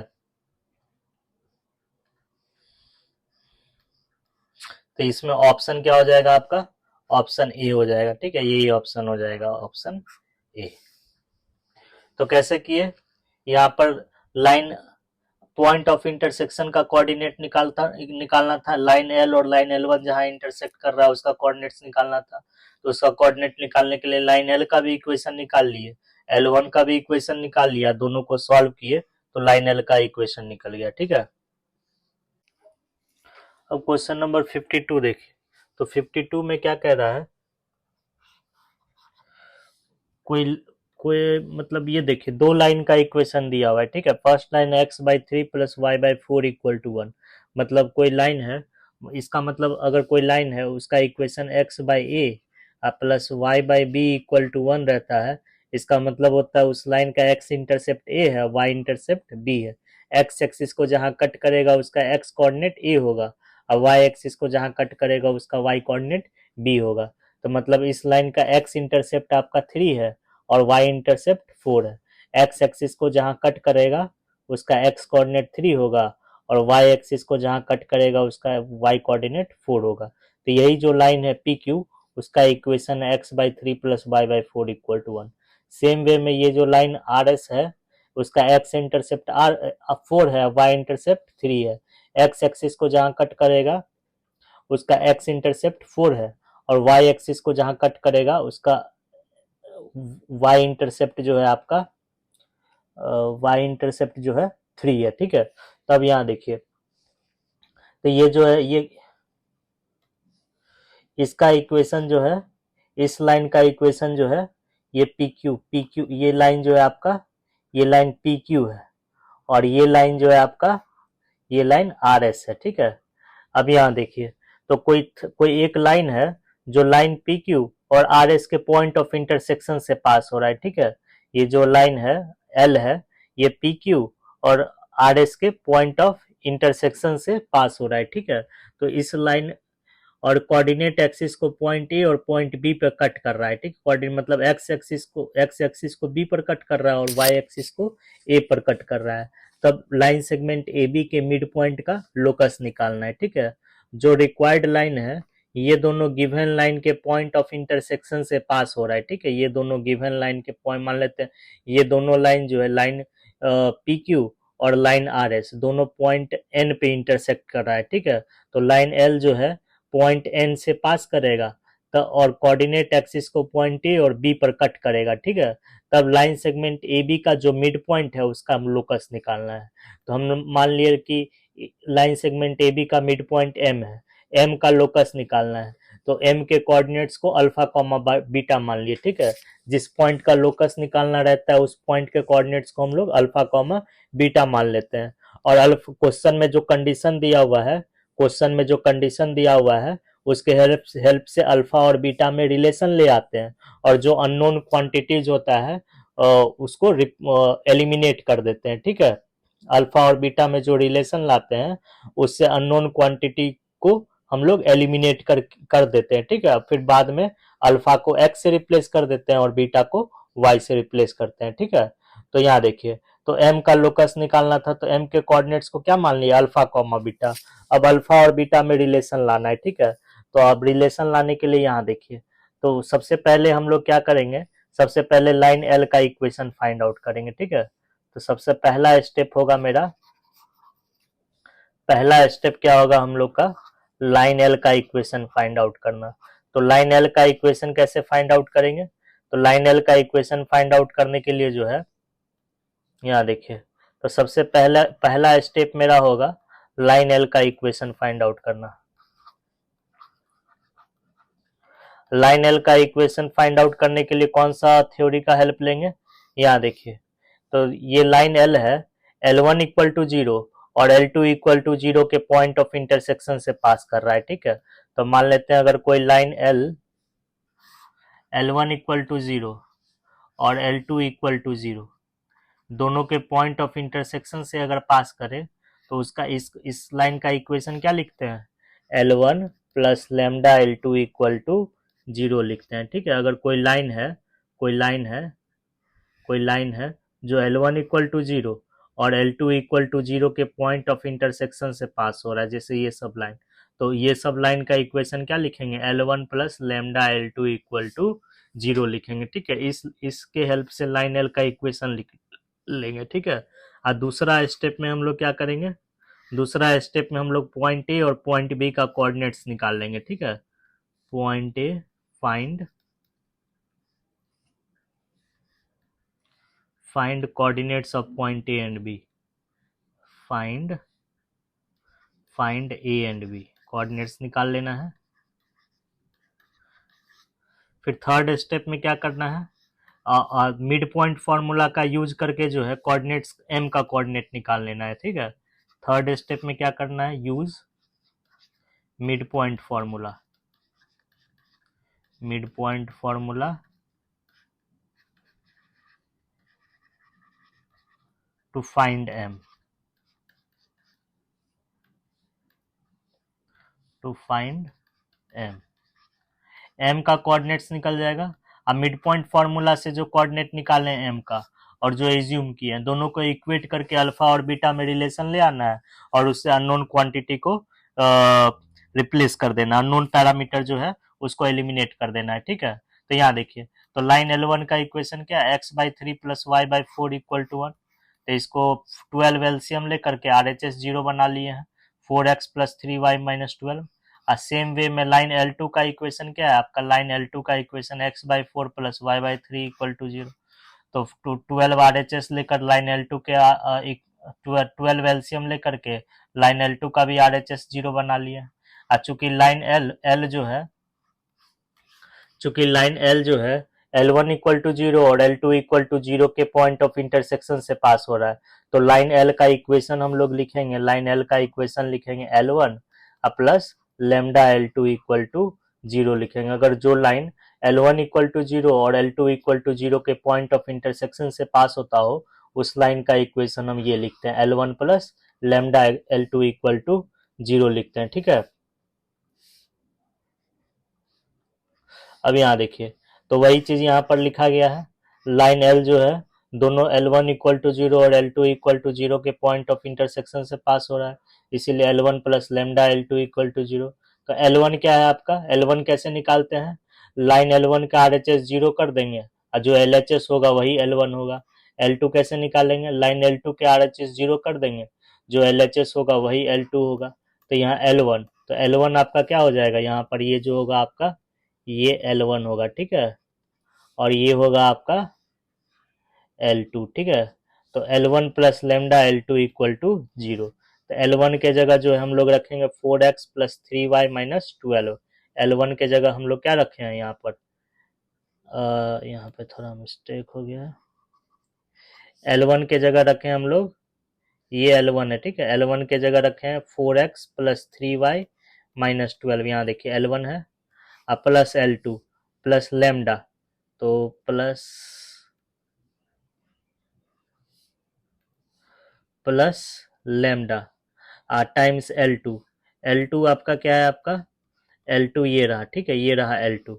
तो इसमें ऑप्शन क्या हो जाएगा आपका, ऑप्शन ए हो जाएगा, ठीक है, यही ऑप्शन हो जाएगा, ऑप्शन ए। तो कैसे किए, यहाँ पर लाइन पॉइंट ऑफ इंटरसेक्शन का कोऑर्डिनेट निकालना था, लाइन एल और लाइन L1 जहां इंटरसेक्ट कर रहा है उसका कोऑर्डिनेट्स निकालना था। तो उसका कोऑर्डिनेट निकालने के लिए लाइन एल का भी इक्वेशन निकाल लिए, L1 का भी इक्वेशन निकाल लिया, दोनों को सॉल्व किए तो लाइन एल का इक्वेशन निकल गया, ठीक है। अब क्वेश्चन नंबर 52 देखिए। तो 52 में क्या कह रहा है, कोई कोई मतलब ये देखिए, दो लाइन का इक्वेशन दिया हुआ है, ठीक है। First line x/3 plus y/4 equal to 1, मतलब कोई लाइन है, इसका मतलब अगर कोई लाइन है उसका equation x/a plus y/b equal to 1 रहता है, इसका मतलब होता है उस लाइन का x इंटरसेप्ट a है, y इंटरसेप्ट b है। x एक्सिस को जहां कट करेगा उसका x कोऑर्डिनेट a होगा और y एक्सिस को जहां कट करेगा उसका y कोऑर्डिनेट b होगा। तो मतलब इस लाइन का x इंटरसेप्ट आपका 3 है और y इंटरसेप्ट 4 है। x एक्सिस को जहां कट करेगा उसका x कोऑर्डिनेट 3 होगा और y एक्सिस को जहां कट करेगा उसका y कोऑर्डिनेट 4 होगा। तो यही जो लाइन है PQ, उसका इक्वेशन है x/3 plus y/4 equal to 1। Same way में ये जो लाइन RS है उसका x इंटरसेप्ट 4 है, y इंटरसेप्ट 3 है। एक्स एक्सिस को जहां कट करेगा उसका एक्स इंटरसेप्ट 4 है, और वाई एक्सिस को जहां कट करेगा उसका वाई इंटरसेप्ट जो है आपका वाई इंटरसेप्ट जो है 3 है। ठीक है, तब यहाँ देखिए, तो ये जो है ये इसका इक्वेशन जो है, इस लाइन का इक्वेशन जो है ये पी क्यू, ये लाइन जो है आपका, ये लाइन पी क्यू है, और ये लाइन जो है आपका, ये लाइन आर एस है। ठीक है, अब यहाँ देखिए, तो कोई एक लाइन है जो लाइन पी क्यू और आर एस के पॉइंट ऑफ इंटरसेक्शन से पास हो रहा है। ठीक है, ये जो लाइन है एल है, ये पी क्यू और आर एस के पॉइंट ऑफ इंटरसेक्शन से पास हो रहा है। ठीक है, तो इस लाइन और कोऑर्डिनेट एक्सिस को पॉइंट ए और पॉइंट बी पे कट कर रहा है। ठीक, कोऑर्डिनेट मतलब एक्स एक्सिस को बी पर कट कर रहा है और वाई एक्सिस को ए पर कट कर रहा है। तब लाइन सेगमेंट ए बी के मिड पॉइंट का लोकस निकालना है। ठीक है, जो रिक्वायर्ड लाइन है ये दोनों गिवन लाइन के पॉइंट ऑफ इंटरसेक्शन से पास हो रहा है। ठीक है, ये दोनों गिवन लाइन के पॉइंट मान लेते हैं, ये दोनों लाइन जो है लाइन पी क्यू और लाइन आर एस दोनों पॉइंट एन पे इंटरसेक्ट कर रहा है। ठीक है, तो लाइन एल जो है पॉइंट एन से पास करेगा, तो और कोऑर्डिनेट एक्सिस को पॉइंट ए और बी पर कट करेगा। ठीक है, तब लाइन सेगमेंट ए बी का जो मिड पॉइंट है उसका हम लोकस निकालना है। तो हम मान लिए कि लाइन सेगमेंट ए बी का मिड पॉइंट एम है, एम का लोकस निकालना है, तो एम के कोऑर्डिनेट्स को अल्फा कॉमा बीटा मान लिए। ठीक है, जिस पॉइंट का लोकस निकालना रहता है उस पॉइंट के कोऑर्डिनेट्स को हम लोग अल्फा कॉमा बीटा मान लेते हैं। और क्वेश्चन में जो कंडीशन दिया हुआ है, क्वेश्चन में जो कंडीशन दिया हुआ है उसके हेल्प से अल्फा और बीटा में रिलेशन ले आते हैं, और जो अननोन क्वांटिटीज होता है उसको एलिमिनेट कर देते हैं। ठीक है, अल्फा और बीटा में जो रिलेशन लाते हैं उससे अननोन क्वांटिटी को हम लोग एलिमिनेट कर देते हैं। ठीक है, फिर बाद में अल्फा को एक्स से रिप्लेस कर देते हैं और बीटा को वाई से रिप्लेस करते हैं। ठीक है, तो यहाँ देखिए, तो m का लोकस निकालना था, तो m के कोऑर्डिनेट्स को क्या मान लिया, अल्फा कॉमा बीटा। अब अल्फा और बीटा में रिलेशन लाना है। ठीक है, तो अब रिलेशन लाने के लिए यहाँ देखिए, तो सबसे पहले हम लोग क्या करेंगे, सबसे पहले लाइन एल का इक्वेशन फाइंड आउट करेंगे। ठीक है, तो सबसे पहला स्टेप होगा मेरा, पहला स्टेप क्या होगा हम लोग का, लाइन एल का इक्वेशन फाइंड आउट करना। तो लाइन एल का इक्वेशन कैसे फाइंड आउट करेंगे, तो लाइन एल का इक्वेशन फाइंड आउट करने के लिए जो है यहाँ देखिए, तो सबसे पहला पहला स्टेप मेरा होगा लाइन एल का इक्वेशन फाइंड आउट करना। लाइन एल का इक्वेशन फाइंड आउट करने के लिए कौन सा थ्योरी का हेल्प लेंगे, यहाँ देखिए, तो ये लाइन एल है, L1 इक्वल टू 0 और L2 इक्वल टू 0 के पॉइंट ऑफ इंटरसेक्शन से पास कर रहा है। ठीक है, तो मान लेते हैं अगर कोई लाइन L1 इक्वल टू 0 और L2 इक्वल टू 0 दोनों के पॉइंट ऑफ इंटरसेक्शन से अगर पास करे, तो उसका इस लाइन का इक्वेशन क्या लिखते हैं, L1 plus lambda L2 equal to 0 लिखते हैं। ठीक है, अगर कोई लाइन है, कोई लाइन है, कोई लाइन है जो L1 इक्वल टू 0 और L2 इक्वल टू 0 के पॉइंट ऑफ इंटरसेक्शन से पास हो रहा है, जैसे ये सब लाइन, तो ये सब लाइन का इक्वेशन क्या लिखेंगे, L1 plus lambda L2 equal to 0 लिखेंगे। ठीक है, इसके हेल्प से लाइन एल का इक्वेशन लिख लेंगे। ठीक है, और दूसरा स्टेप में हम लोग क्या करेंगे, दूसरा स्टेप में हम लोग पॉइंट ए और पॉइंट बी का कोऑर्डिनेट्स निकाल लेंगे। ठीक है, point A find coordinates of point A and B, find A and B coordinates निकाल लेना है। फिर थर्ड स्टेप में क्या करना है, मिड पॉइंट फॉर्मूला का यूज करके जो है कोऑर्डिनेट्स एम का कोऑर्डिनेट निकाल लेना है। ठीक है, थर्ड स्टेप में क्या करना है, use mid point formula, mid point formula to find M, to find M, M का कोऑर्डिनेट्स निकल जाएगा। अब मिड पॉइंट फॉर्मूला से जो कोऑर्डिनेट निकाले एम का और जो एज्यूम किए हैं दोनों को इक्वेट करके अल्फा और बीटा में रिलेशन ले आना है, और उससे अननोन क्वांटिटी को रिप्लेस कर देना, अननोन पैरामीटर जो है उसको एलिमिनेट कर देना है। ठीक है, तो यहाँ देखिए, तो लाइन L1 का इक्वेशन क्या है, x/3 plus y/4 equal to 1, तो इसको 12 एलसीएम लेकर के RHS 0 बना लिए हैं, 4x plus 3y minus 12। Same way में लाइन L2 का इक्वेशन क्या है आपका, लाइन L2 का equation x by 4 plus y by 3 equal to 0। तो 12 RHS लेकर लाइन L2 के 12 एलसीएम लेकर के लाइन L2 का भी RHS 0 बना लिया। चूंकि लाइन L जो है, चूंकि लाइन L जो है L1 इक्वल टू 0 और L2 इक्वल टू 0 के पॉइंट ऑफ इंटरसेक्शन से पास हो रहा है, तो लाइन L का इक्वेशन हम लोग लिखेंगे, लाइन L का इक्वेशन लिखेंगे L1 plus lambda L2 equal to 0 लिखेंगे। अगर जो लाइन L1 इक्वल टू 0 और L2 इक्वल टू 0 के पॉइंट ऑफ इंटरसेक्शन से पास होता हो, उस लाइन का इक्वेशन हम ये लिखते हैं, L1 plus lambda L2 equal to 0 लिखते हैं, ठीक है। अब यहाँ देखिए, तो वही चीज यहाँ पर लिखा गया है, लाइन L जो है दोनों L1 इक्वल टू 0 और L2 इक्वल टू 0 के पॉइंट ऑफ इंटरसेक्शन से पास हो रहा है, इसीलिए L1 plus lambda L2 equal to 0। तो L1 क्या है आपका, L1 कैसे निकालते हैं, लाइन L1 का RHS 0 कर देंगे और जो LHS होगा वही L1 होगा। L2 कैसे निकालेंगे, लाइन L2 के RHS 0 कर देंगे, जो LHS होगा वही L2 होगा। तो यहाँ L1, तो L1 आपका क्या हो जाएगा, यहाँ पर ये जो होगा आपका ये L1 होगा, ठीक है, और ये होगा आपका L2, ठीक है। तो L1 plus lambda L2 equal to 0। तो L1 के जगह जो है हम लोग रखेंगे 4x plus 3y minus 12। L1 के जगह हम लोग क्या रखे हैं यहाँ पर, यहाँ पे थोड़ा मिस्टेक हो गया, L1 के जगह रखे हम लोग, ये L1 है, ठीक है, L1 के जगह रखे हैं 4x प्लस 3y माइनस 12। यहाँ देखिए L1 है प्लस L2 प्लस लेमडा, तो प्लस लेमडा टाइम्स L2 आपका क्या है, आपका L2 ये रहा, ठीक है, ये रहा L2।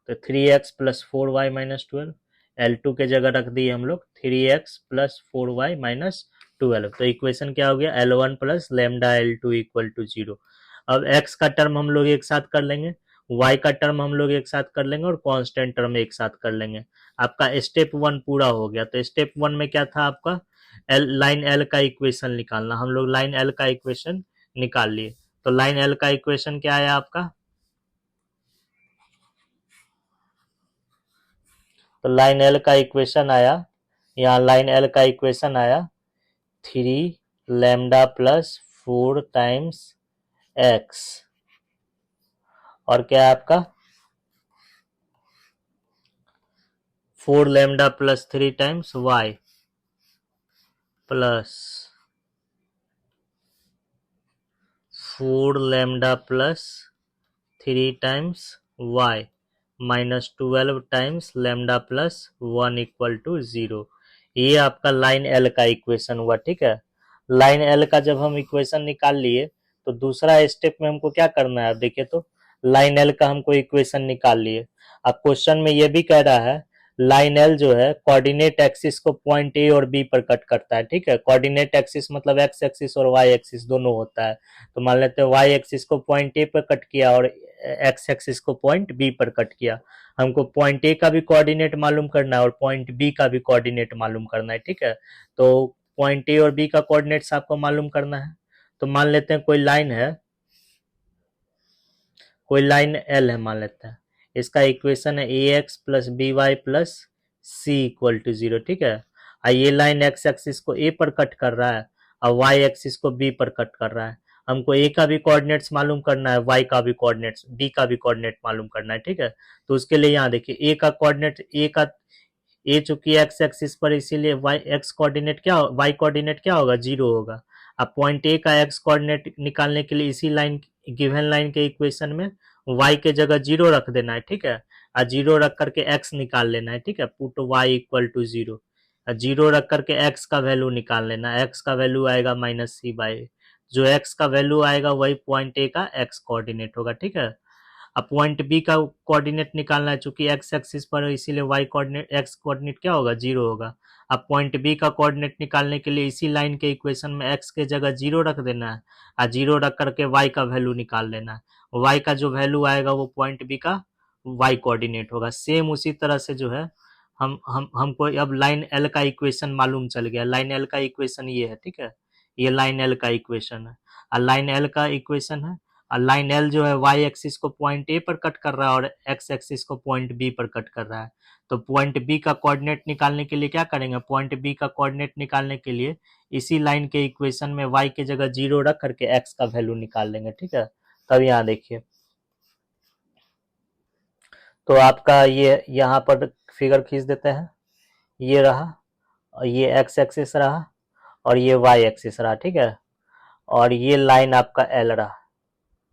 तो 3x plus 4y minus 12, L2 के जगह रख दिए हम लोग 3x प्लस 4y माइनस 12। तो इक्वेशन क्या हो गया, L1 plus lambda L2 equal to 0। अब x का टर्म हम लोग एक साथ कर लेंगे, y का टर्म हम लोग एक साथ कर लेंगे और कांस्टेंट टर्म एक साथ कर लेंगे। आपका स्टेप 1 पूरा हो गया। तो स्टेप 1 में क्या था आपका, लाइन L का इक्वेशन निकालना, हम लोग लाइन L का इक्वेशन निकाल लिए। तो लाइन L का इक्वेशन क्या आया आपका, तो लाइन L का इक्वेशन आया, यहाँ लाइन L का इक्वेशन आया 3 लेमडा प्लस 4 टाइम्स x, और क्या है आपका 4 lambda plus 3 times y plus 4 lambda plus 3 times y minus 12 times lambda plus 1 equal to 0। ये आपका लाइन L का इक्वेशन हुआ, ठीक है। लाइन L का जब हम इक्वेशन निकाल लिए, तो दूसरा स्टेप में हमको क्या करना है, देखिए तो लाइन L का हमको इक्वेशन निकाल लिए। अब क्वेश्चन में ये भी कह रहा है लाइन L जो है कोऑर्डिनेट एक्सिस को पॉइंट A और B पर कट करता है, ठीक है। कोऑर्डिनेट एक्सिस मतलब x एक्सिस और y एक्सिस दोनों होता है। तो मान लेते हैं y एक्सिस को पॉइंट A पर कट किया और x एक्सिस को पॉइंट B पर कट किया। हमको पॉइंट A का भी कोऑर्डिनेट मालूम करना है और पॉइंट B का भी कोऑर्डिनेट मालूम करना है, ठीक है। तो पॉइंट A और B का कोऑर्डिनेट्स आपको मालूम करना है। तो मान लेते हैं कोई लाइन है, कोई लाइन L है मान लेते हैं, इसका इक्वेशन है ax plus B Y plus C equal to 0, ठीक है। ये लाइन x एक्सिस को a पर कट कर रहा है और y एक्सिस को b पर कट कर रहा है। हमको a का भी कोऑर्डिनेट्स मालूम करना है, y का भी कोऑर्डिनेट्स, b का भी कोऑर्डिनेट मालूम करना है, ठीक है। तो उसके लिए यहाँ देखिए a का कोऑर्डिनेट, a चूंकि x एक्सिस पर, इसीलिए y x कोऑर्डिनेट क्या, y कोऑर्डिनेट क्या होगा, 0 होगा। अब पॉइंट a का x कोऑर्डिनेट निकालने के लिए इसी लाइन, गिवन लाइन के इक्वेशन में y के जगह 0 रख देना है, ठीक है। और 0 रख करके x निकाल लेना है, ठीक है। पुट y इक्वल टू 0, 0 रख करके x का वैल्यू निकाल लेना है, x का वैल्यू आएगा माइनस सी बाई, जो x का वैल्यू आएगा वही पॉइंट a का x कोऑर्डिनेट होगा, ठीक है। अब पॉइंट बी का कोऑर्डिनेट निकालना है, चूंकि एक्स एक्सिस पर है इसीलिए वाई कोऑर्डिनेट, एक्स कोऑर्डिनेट क्या होगा, 0 होगा। अब पॉइंट बी का कोऑर्डिनेट निकालने के लिए इसी लाइन के इक्वेशन में एक्स के जगह 0 रख देना है और 0 रख करके वाई का वैल्यू निकाल लेना है। वाई का जो वैल्यू आएगा वो पॉइंट बी का वाई कोऑर्डिनेट होगा। सेम उसी तरह से जो है हमको अब लाइन एल का इक्वेशन मालूम चल गया। लाइन एल का इक्वेशन ये है, ठीक है, ये लाइन एल का इक्वेशन है, और लाइन एल का इक्वेशन है, और लाइन एल जो है वाई एक्सिस को पॉइंट ए पर कट कर रहा है और एक्स एक्सिस को पॉइंट बी पर कट कर रहा है। तो पॉइंट बी का कोऑर्डिनेट निकालने के लिए क्या करेंगे, पॉइंट बी का कोऑर्डिनेट निकालने के लिए इसी लाइन के इक्वेशन में वाई की जगह 0 रख करके एक्स का वैल्यू निकाल लेंगे, ठीक है। तब यहाँ देखिए, तो आपका ये यहाँ पर फिगर खींच देते हैं, ये रहा, और ये एक्स एक्सिस रहा, और ये वाई एक्सिस रहा, ठीक है। और ये लाइन आपका एल रहा,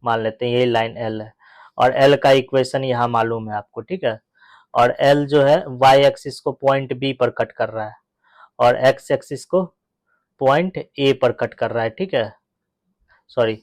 मान लेते हैं ये लाइन एल है, और एल का इक्वेशन यहाँ मालूम है आपको, ठीक है। और एल जो है वाई एक्सिस को पॉइंट बी पर कट कर रहा है और एक्स एक्सिस को पॉइंट ए पर कट कर रहा है, ठीक है। सॉरी,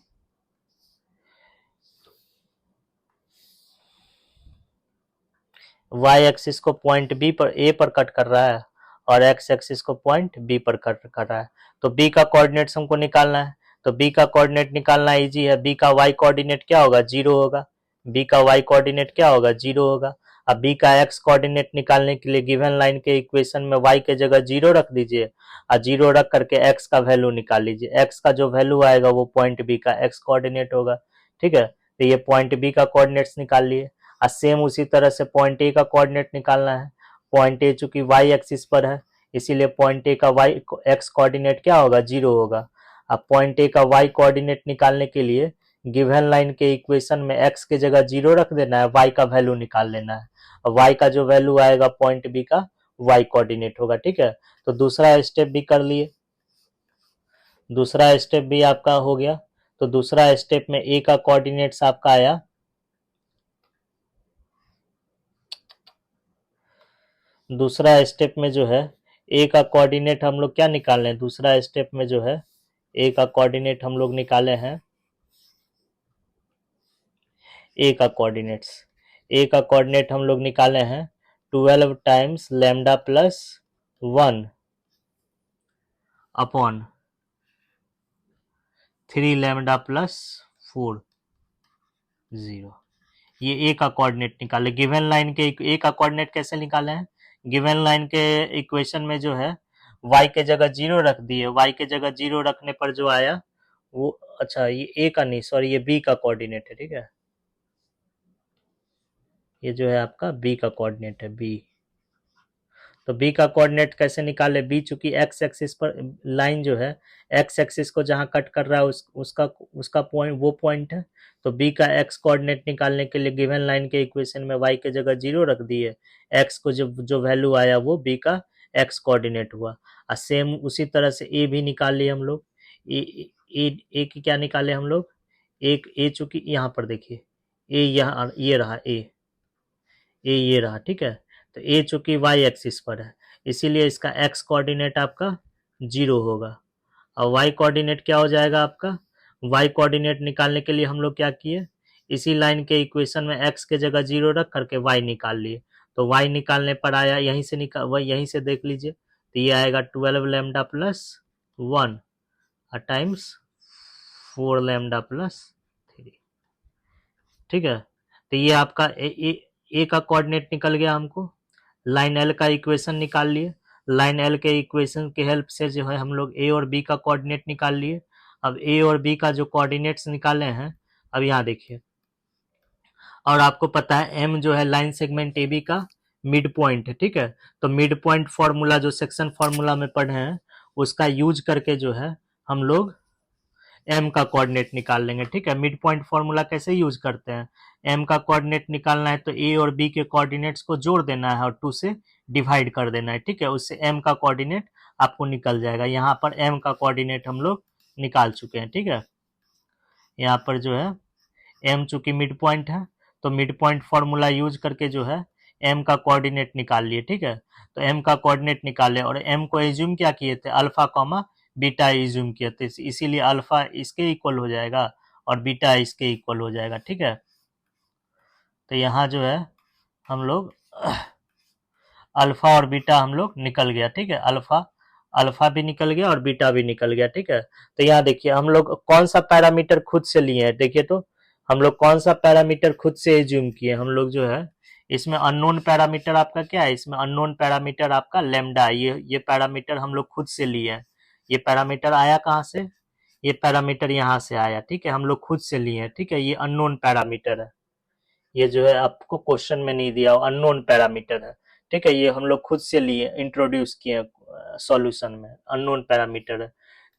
वाई एक्सिस को पॉइंट बी पर ए पर कट कर रहा है और एक्स एक्सिस को पॉइंट बी पर कट कर रहा है। तो बी का कोऑर्डिनेट्स हमको निकालना है, तो बी का कोऑर्डिनेट निकालना इजी है। बी का वाई कोऑर्डिनेट क्या होगा, 0 होगा। बी का वाई कोऑर्डिनेट क्या होगा, 0 होगा। अब बी का एक्स कोऑर्डिनेट निकालने के लिए गिवन लाइन के इक्वेशन में वाई के जगह 0 रख दीजिए और 0 रख करके एक्स का वैल्यू निकाल लीजिए। एक्स का जो वैल्यू आएगा वो पॉइंट बी का एक्स कोऑर्डिनेट होगा, ठीक है। तो ये पॉइंट बी का कोऑर्डिनेट्स निकाल लिए। और सेम उसी तरह से पॉइंट ए का कोऑर्डिनेट निकालना है। पॉइंट ए चूंकि वाई एक्सिस पर है इसीलिए पॉइंट ए का वाई एक्स कोऑर्डिनेट क्या होगा, 0 होगा। अब पॉइंट ए का वाई कोऑर्डिनेट निकालने के लिए गिवन लाइन के इक्वेशन में एक्स की जगह 0 रख देना है, वाई का वैल्यू निकाल लेना है। और वाई का जो वैल्यू आएगा पॉइंट बी का वाई कोऑर्डिनेट होगा, ठीक है। तो दूसरा स्टेप भी कर लिए, दूसरा स्टेप भी आपका हो गया। तो दूसरा स्टेप में ए का कोऑर्डिनेट्स आपका आया, दूसरा स्टेप में जो है ए का कोऑर्डिनेट हम लोग क्या निकाल रहे हैं, दूसरा स्टेप में जो है ए का कोऑर्डिनेट हम लोग निकाले हैं, ए का कोऑर्डिनेट्स, ए का कोऑर्डिनेट हम लोग निकाले हैं 12 times lambda plus 1 upon 3 lambda plus 4 0। ये ए का कोऑर्डिनेट निकाले। गिवन लाइन के ए का कोऑर्डिनेट कैसे निकाले हैं, गिवन लाइन के इक्वेशन में जो है y के जगह 0 रख दिए, y के जगह 0 रखने पर जो आया वो, अच्छा ये ए का नहीं, सॉरी ये बी का कोऑर्डिनेट है, ठीक है। ये जो है आपका बी का कोऑर्डिनेट है, बी। तो बी का कोऑर्डिनेट कैसे निकाले, बी चूंकि एक्स एक्सिस पर लाइन जो है एक्स एक्सिस को जहां कट कर रहा है उसका पॉइंट वो पॉइंट है। तो बी का एक्स कोऑर्डिनेट निकालने के लिए गिवन लाइन के इक्वेशन में वाई के जगह 0 रख दिए, एक्स को जो वैल्यू आया वो बी का एक्स कोऑर्डिनेट हुआ। और सेम उसी तरह से ए भी निकाल लिए हम लोग। ए की क्या निकाले हम लोग, एक ए चूंकि यहाँ पर देखिए ए यहाँ ये रहा ये रहा, ठीक है। तो ए चूंकि वाई एक्सिस पर है इसीलिए इसका एक्स कोऑर्डिनेट आपका 0 होगा। और वाई कोऑर्डिनेट क्या हो जाएगा आपका, वाई कोऑर्डिनेट निकालने के लिए हम लोग क्या किए, इसी लाइन के इक्वेशन में एक्स के जगह 0 रख करके वाई निकाल लिए। तो वाई निकालने पर आया यहीं से यहीं से देख लीजिए, तो ये आएगा 12 lambda plus 1 times 4 lambda plus 3, ठीक है। तो ये आपका ए का कोऑर्डिनेट निकल गया हमको। लाइन एल का इक्वेशन निकाल लिए, लाइन एल के इक्वेशन के हेल्प से जो है हम लोग ए और बी का कोऑर्डिनेट निकाल लिए। अब ए और बी का जो कोऑर्डिनेट्स निकाले हैं, अब यहाँ देखिए, और आपको पता है एम जो है लाइन सेगमेंट ए बी का मिड पॉइंट है, ठीक है। तो मिड पॉइंट फॉर्मूला जो सेक्शन फॉर्मूला में पढ़े हैं उसका यूज करके जो है हम लोग एम का कोऑर्डिनेट निकाल लेंगे, ठीक है। मिड पॉइंट फॉर्मूला कैसे यूज करते हैं, एम का कोऑर्डिनेट निकालना है तो ए और बी के कोऑर्डिनेट्स को जोड़ देना है और 2 से डिवाइड कर देना है, ठीक है। उससे एम का कोऑर्डिनेट आपको निकल जाएगा। यहाँ पर एम का कोऑर्डिनेट हम लोग निकाल चुके हैं, ठीक है। यहाँ पर जो है एम चूंकि मिड पॉइंट है तो मिड पॉइंट फॉर्मूला यूज करके जो है एम का कोऑर्डिनेट निकाल लिए, ठीक है। तो एम का कोऑर्डिनेट निकाले और एम को एज्यूम क्या किए थे, अल्फा कॉमा बीटा एज्यूम किए थे, इसीलिए अल्फा इसके इक्वल हो जाएगा और बीटा इसके इक्वल हो जाएगा, ठीक है। तो यहाँ जो है हम लोग अल्फा और बीटा हम लोग निकल गया, ठीक है। अल्फा भी निकल गया और बीटा भी निकल गया, ठीक है। तो यहाँ देखिए हम लोग कौन सा पैरामीटर खुद से लिए हैं, देखिए तो हम लोग कौन सा पैरामीटर खुद से एज्यूम किए, हम लोग जो है इसमें अननोन पैरामीटर आपका क्या है, इसमें अननोन पैरामीटर आपका लैम्डा, ये पैरामीटर हम लोग खुद से लिए हैं। ये पैरामीटर आया कहाँ से, ये पैरामीटर यहाँ से आया, ठीक है, हम लोग खुद से लिए हैं, ठीक है, ये अननोन पैरामीटर है, ये जो है आपको क्वेश्चन में नहीं दिया, अननोन पैरामीटर है, ठीक है, ये हम लोग खुद से लिए, इंट्रोड्यूस किए सॉल्यूशन में, अननोन पैरामीटर है।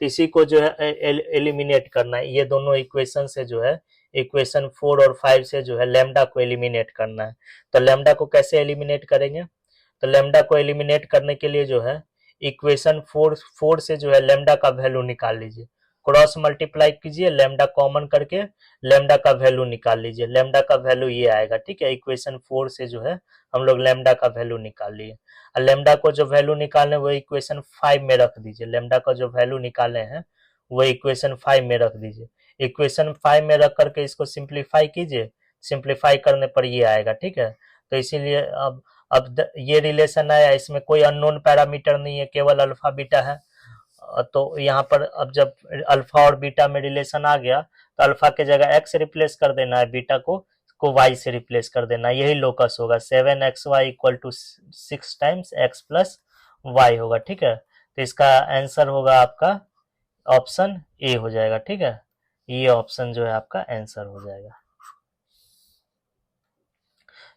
तो इसी को जो है एलिमिनेट करना है, ये दोनों इक्वेशन से जो है, इक्वेशन 4 और 5 से जो है लैम्डा को एलिमिनेट करना है। तो लैम्डा को कैसे एलिमिनेट करेंगे, तो लैम्डा को एलिमिनेट करने के लिए जो है इक्वेशन 4 से जो है लैम्डा का वैल्यू निकाल लीजिए, क्रॉस मल्टीप्लाई कीजिए, लैम्डा कॉमन करके लैम्डा का वैल्यू निकाल लीजिए, लैम्डा का वैल्यू ये आएगा, ठीक है, इक्वेशन 4 से जो है हम लोग लैम्डा का वैल्यू निकाल लिए। और लैम्डा को जो वैल्यू निकाले वो इक्वेशन 5 में रख दीजिए, लैम्डा का जो वैल्यू निकाले हैं वो इक्वेशन 5 में रख दीजिए, इक्वेशन 5 में रख करके इसको सिंप्लीफाई कीजिए, सिंप्लीफाई करने पर ये आएगा, ठीक है। तो इसीलिए अब ये रिलेशन आया, इसमें कोई अननोन पैरामीटर नहीं है, केवल अल्फा बीटा है। तो यहाँ पर अब जब अल्फा और बीटा में रिलेशन आ गया तो अल्फा के जगह एक्स रिप्लेस कर देना है, बीटा को वाई से रिप्लेस कर देना है, यही लोकस होगा, 7xy equal to 6 times x plus y होगा, ठीक है। तो इसका आंसर होगा आपका ऑप्शन ए हो जाएगा, ठीक है, ये ऑप्शन जो है आपका आंसर हो जाएगा।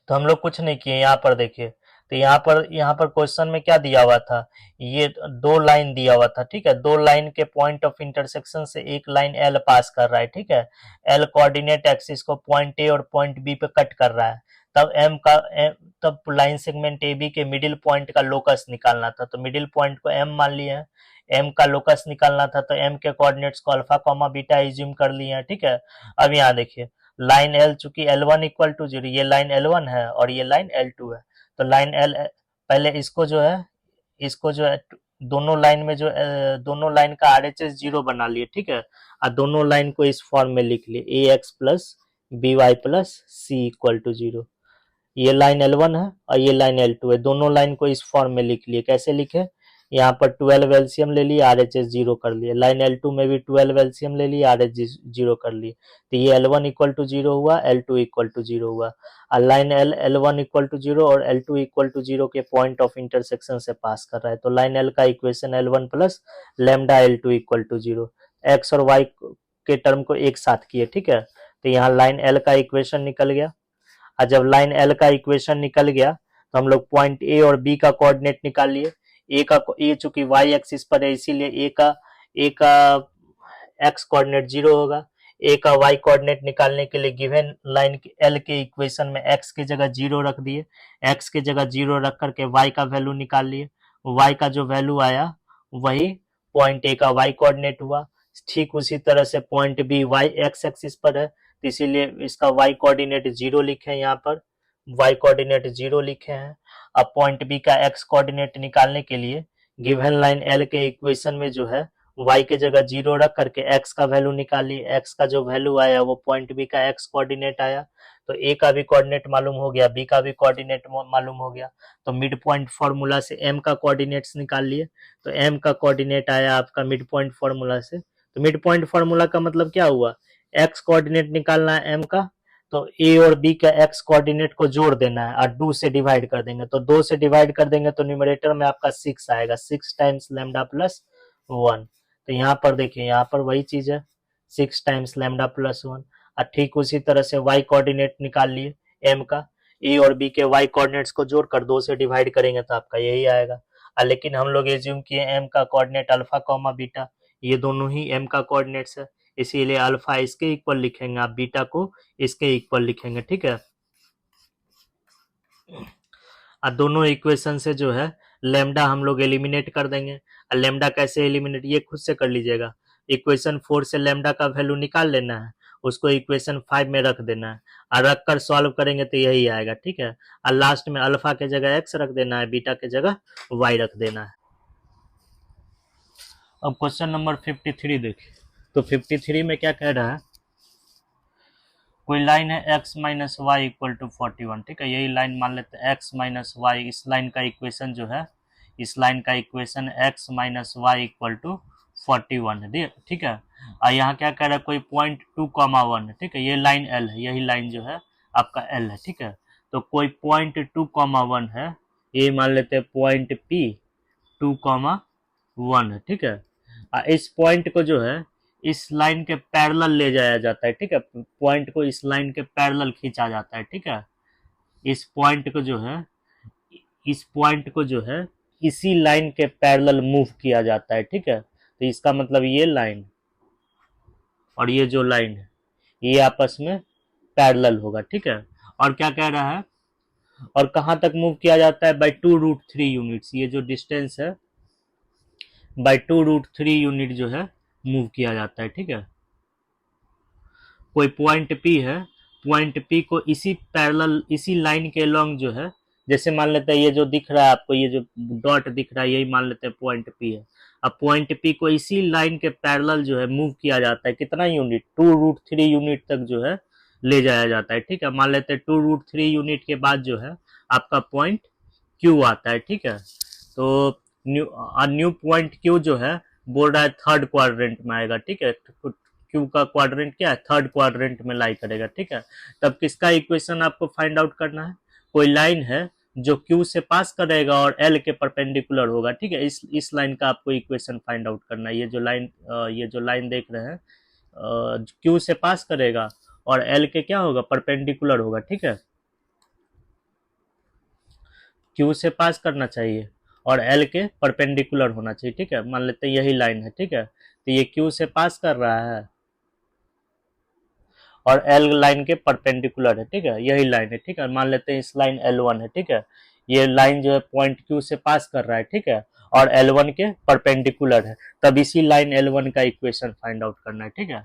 तो हम लोग कुछ नहीं किए, यहाँ पर देखिए, तो यहाँ पर क्वेश्चन में क्या दिया हुआ था, ये दो लाइन दिया हुआ था, ठीक है, दो लाइन के पॉइंट ऑफ इंटरसेक्शन से एक लाइन एल पास कर रहा है, ठीक है, एल कोऑर्डिनेट एक्सिस को पॉइंट ए और पॉइंट बी पे कट कर रहा है, तब लाइन सेगमेंट ए बी के मिडिल पॉइंट का लोकस निकालना था, तो मिडिल पॉइंट को एम मान लिया है, एम का लोकस निकालना था, तो एम के कोऑर्डिनेट्स को अल्फा कॉमा बीटा एज्यूम कर लिए हैं, ठीक है। अब यहाँ देखिए लाइन एल चूंकि L1 इक्वल टू 0, ये लाइन L1 है और ये लाइन L2 है, तो लाइन एल पहले इसको जो है दोनों लाइन में जो दोनों लाइन का RHS 0 बना लिए, ठीक है, और दोनों लाइन को इस फॉर्म में लिख लिए ax plus B Y plus C equal to 0, ये लाइन L1 है और ये लाइन L2 है, दोनों लाइन को इस फॉर्म में लिख लिए, कैसे लिखे, यहाँ पर 12 एलसीएम ले लिए, RHS 0 कर लिए, लाइन L2 में भी 12 एलसीएम ले लिए, RHS 0 कर लिए, तो ये L1 इक्वल टू 0 हुआ, L2 इक्वल टू 0 हुआ, और लाइन L1 इक्वल टू 0 और L2 इक्वल टू 0 के पॉइंट ऑफ इंटरसेक्शन से पास कर रहा है, तो लाइन L का equation L1 plus lambda L2 equal to 0, x और वाई के टर्म को एक साथ किए, ठीक है, तो यहाँ लाइन L का इक्वेशन निकल गया, और जब लाइन एल का इक्वेशन निकल गया तो हम लोग पॉइंट ए और बी का कोऑर्डिनेट निकाल लिए, ए चूंकि वाई एक्सिस पर है इसीलिए ए का एक्स कोऑर्डिनेट 0 होगा, ए का वाई कोऑर्डिनेट निकालने के लिए गिवन लाइन एल के इक्वेशन में एक्स की जगह 0 रख दिए, एक्स की जगह 0 रख करके वाई का वैल्यू निकाल लिए, वाई का जो वैल्यू आया वही पॉइंट ए का वाई कोऑर्डिनेट हुआ, ठीक उसी तरह से point B y x axis पर है, तो इसीलिए इसका y कोऑर्डिनेट 0 लिखे हैं, यहाँ पर y कोऑर्डिनेट 0 लिखे हैं। अब पॉइंट बी का x कोऑर्डिनेट निकालने के लिए गिवन लाइन L के इक्वेशन में जो है y के जगह 0 रख करके x का वैल्यू निकालिए, x का जो वैल्यू आया वो पॉइंट बी का x कोऑर्डिनेट आया, तो a का भी कोऑर्डिनेट मालूम हो गया, b का भी कोऑर्डिनेट मालूम हो गया, तो मिड पॉइंट फॉर्मूला से m का कोऑर्डिनेट्स निकाल लिए, तो m का कोऑर्डिनेट आया आपका मिड पॉइंट फॉर्मूला से, तो मिड पॉइंट फॉर्मूला का मतलब क्या हुआ, एक्स कोऑर्डिनेट निकालना है एम का, तो ए और बी का एक्स कोऑर्डिनेट को जोड़ देना है और 2 से डिवाइड कर देंगे, तो 2 से डिवाइड कर देंगे तो न्यूमरेटर में आपका 6 आएगा, 6 टाइम्स लैम्डा प्लस 1, तो यहाँ पर देखिए यहाँ पर वही चीज है 6 टाइम्स लैम्डा प्लस 1, और ठीक उसी तरह से वाई कोऑर्डिनेट निकाल लिए एम का, ए और बी के वाई कोऑर्डिनेट्स को जोड़कर 2 से डिवाइड करेंगे तो आपका यही आएगा, लेकिन हम लोग एज्यूम किए एम का कोऑर्डिनेट अल्फा कॉमा बीटा, ये दोनों ही एम का कोऑर्डिनेट्स है, इसीलिए अल्फा इसके इक्वल लिखेंगे, आप बीटा को इसके इक्वल लिखेंगे, ठीक है। और दोनों इक्वेशन से जो है लैम्डा हम लोग एलिमिनेट कर देंगे, और लैम्डा कैसे एलिमिनेट ये खुद से कर लीजिएगा, इक्वेशन 4 से लैम्डा का वैल्यू निकाल लेना है, उसको इक्वेशन 5 में रख देना है, और रख कर सॉल्व करेंगे तो यही आएगा, ठीक है, और लास्ट में अल्फा के जगह एक्स रख देना है, बीटा के जगह वाई रख देना है। अब क्वेश्चन नंबर 53 देखिए, तो 53 में क्या कह रहा है, कोई लाइन है x minus y equal to 41, ठीक है, यही लाइन मान लेते हैं x माइनस वाई, इस लाइन का इक्वेशन जो है, इस लाइन का equation x minus y equal to 41 है, ठीक है, और यहाँ क्या कह रहा है, कोई पॉइंट 2,1 है, ठीक है, ये लाइन L है, यही लाइन जो है आपका L है, ठीक है, तो कोई पॉइंट 2,1 है, ये मान लेते हैं पॉइंट P 2,1 है, ठीक है, इस पॉइंट को जो है इस लाइन के पैरेलल ले जाया जाता है, ठीक है, पॉइंट को इस लाइन के पैरेलल खींचा जाता है, ठीक है, इस पॉइंट को जो है इस पॉइंट को जो है इसी लाइन के पैरेलल मूव किया जाता है, ठीक है। तो इसका मतलब ये लाइन और ये जो लाइन है ये आपस में पैरेलल होगा, ठीक है। और क्या कह रहा है, और कहां तक मूव किया जाता है, बाय 2√3 यूनिट्स, ये जो डिस्टेंस है बाय 2√3 यूनिट जो है मूव किया जाता है, ठीक है। कोई पॉइंट पी है, पॉइंट पी को इसी पैरेलल इसी लाइन के लॉन्ग जो है, जैसे मान लेते हैं ये जो दिख रहा है आपको, ये जो डॉट दिख रहा है यही मान लेते हैं पॉइंट पी है। अब पॉइंट पी को इसी लाइन के पैरेलल जो है मूव किया जाता है, कितना यूनिट, 2√3 यूनिट तक जो है ले जाया जाता है, ठीक है। मान लेते हैं 2√3 यूनिट के बाद जो है आपका पॉइंट क्यू आता है, ठीक है। तो न्यू पॉइंट क्यू जो है बोल रहा है थर्ड क्वाड्रेंट में आएगा, ठीक है। क्यू का क्वाड्रेंट क्या है, थर्ड क्वाड्रेंट में लाई करेगा, ठीक है। तब किसका इक्वेशन आपको फाइंड आउट करना है, कोई लाइन है जो क्यू से पास करेगा और एल के परपेंडिकुलर होगा, ठीक है। इस लाइन का आपको इक्वेशन फाइंड आउट करना है। ये जो लाइन देख रहे हैं क्यू से पास करेगा और एल के क्या होगा, परपेंडिकुलर होगा, ठीक है। क्यू से पास करना चाहिए और एल के परपेंडिकुलर होना चाहिए, ठीक है। मान लेते हैं यही लाइन है, ठीक है। तो ये क्यू से पास कर रहा है और एल लाइन के परपेंडिकुलर है, ठीक है, यही लाइन है, ठीक है। मान लेते हैं इस लाइन L1 है, ठीक है। ये लाइन जो है पॉइंट क्यू से पास कर रहा है, ठीक है, और L1 के परपेंडिकुलर है, तब इसी लाइन L1 का इक्वेशन फाइंड आउट करना है, ठीक है।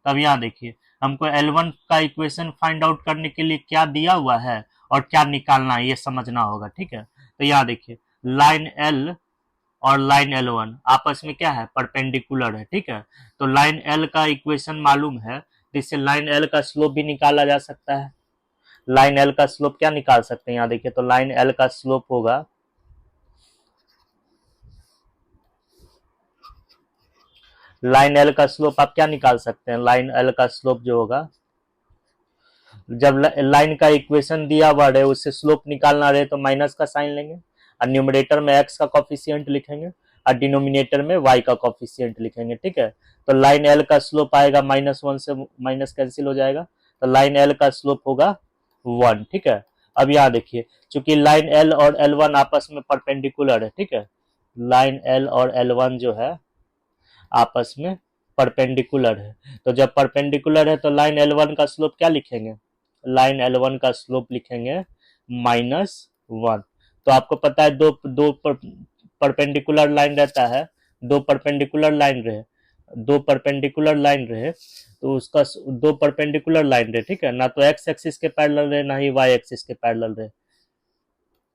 तब यहाँ देखिए हमको L1 का इक्वेशन फाइंड आउट करने के लिए क्या दिया हुआ है और क्या निकालना है ये समझना होगा, ठीक है। तो यहाँ देखिए लाइन L और लाइन L1 आपस में क्या है, परपेंडिकुलर है, ठीक है। तो लाइन L का इक्वेशन मालूम है, जिससे लाइन L का स्लोप भी निकाला जा सकता है। लाइन L का स्लोप क्या निकाल सकते हैं, यहाँ देखिए तो लाइन L का स्लोप होगा, लाइन L का स्लोप आप क्या निकाल सकते हैं, लाइन L का स्लोप जो होगा, जब लाइन का इक्वेशन दिया हुआ रहे उससे स्लोप निकालना रहे तो माइनस का साइन लेंगे और न्यूमरेटर में x का कॉफिशिएंट लिखेंगे और डिनोमिनेटर में y का कॉफिशिएंट लिखेंगे, ठीक है। तो लाइन L का स्लोप आएगा -1 से माइनस कैंसिल हो जाएगा, तो लाइन L का स्लोप होगा 1, ठीक है। अब यहाँ देखिए चूंकि लाइन L और L1 आपस में परपेंडिकुलर है, ठीक है, लाइन L और L1 जो है आपस में परपेंडिकुलर है, तो जब परपेंडिकुलर है तो लाइन L1 का स्लोप क्या लिखेंगे, लाइन L1 का स्लोप लिखेंगे -1। तो आपको पता है दो परपेंडिकुलर लाइन रहता है, दो परपेंडिकुलर लाइन रहे तो उसका दो परपेंडिकुलर लाइन रहे, ठीक है, ना तो एक्स एक्सिस के पैरेलल रहे ना ही वाई एक्सिस के पैरेलल रहे।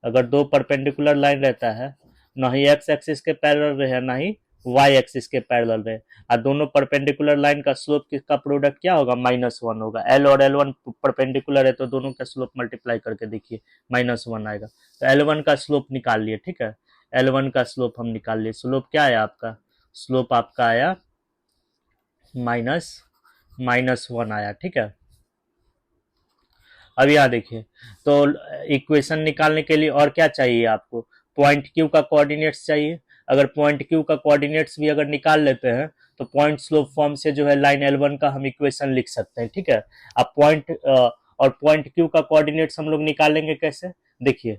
अगर दो परपेंडिकुलर लाइन रहता है ना ही एक्स एक्सिस के पैरेलल रहे ना ही वाई एक्सिस के पैरेलल रहे और दोनों परपेंडिकुलर लाइन का स्लोप किसका प्रोडक्ट क्या होगा, -1 होगा। एल और L1 परपेंडिकुलर है तो दोनों का स्लोप मल्टीप्लाई करके देखिए -1 आएगा। तो L1 का स्लोप निकाल लिए, ठीक है, L1 का स्लोप हम निकाल लिए। स्लोप क्या आया आपका, स्लोप आपका आया -1 आया, ठीक है। अब यहाँ देखिए तो इक्वेशन निकालने के लिए और क्या चाहिए आपको, पॉइंट क्यू का कोऑर्डिनेट्स चाहिए। अगर पॉइंट क्यू का कोऑर्डिनेट्स भी अगर निकाल लेते हैं तो पॉइंट स्लोप फॉर्म से जो है लाइन L1 का हम इक्वेशन लिख सकते हैं, ठीक है। अब पॉइंट क्यू का कोऑर्डिनेट्स हम लोग निकालेंगे कैसे, देखिए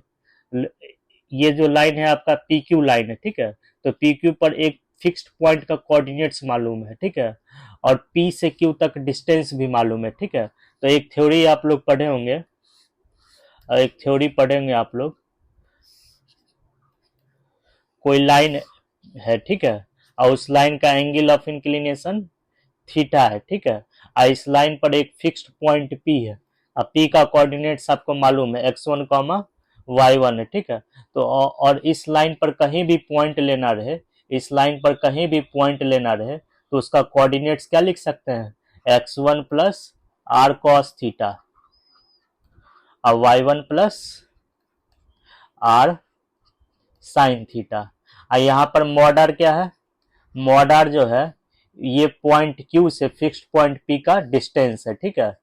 ये जो लाइन है आपका पी क्यू लाइन है, ठीक है। तो पी क्यू पर एक फिक्स्ड पॉइंट का कोऑर्डिनेट्स मालूम है, ठीक है, और पी से क्यू तक डिस्टेंस भी मालूम है, ठीक है। तो एक थ्योरी आप लोग पढ़े होंगे, आप लोग, कोई लाइन है, ठीक है, और उस लाइन का एंगल ऑफ इंक्लिनेशन थीटा है, ठीक है, और इस लाइन पर एक फिक्स्ड पॉइंट पी है। अब पी का कोऑर्डिनेट्स आपको मालूम है x1, y1 है, ठीक है। तो और इस लाइन पर कहीं भी पॉइंट लेना रहे, इस लाइन पर कहीं भी पॉइंट लेना रहे तो उसका कोऑर्डिनेट्स क्या लिख सकते हैं, x1 plus r cos theta और y1 plus r sine theta. और यहाँ पर मॉड आर क्या है, मॉड आर जो है ये पॉइंट क्यू से फिक्स्ड पॉइंट पी का डिस्टेंस है, ठीक है,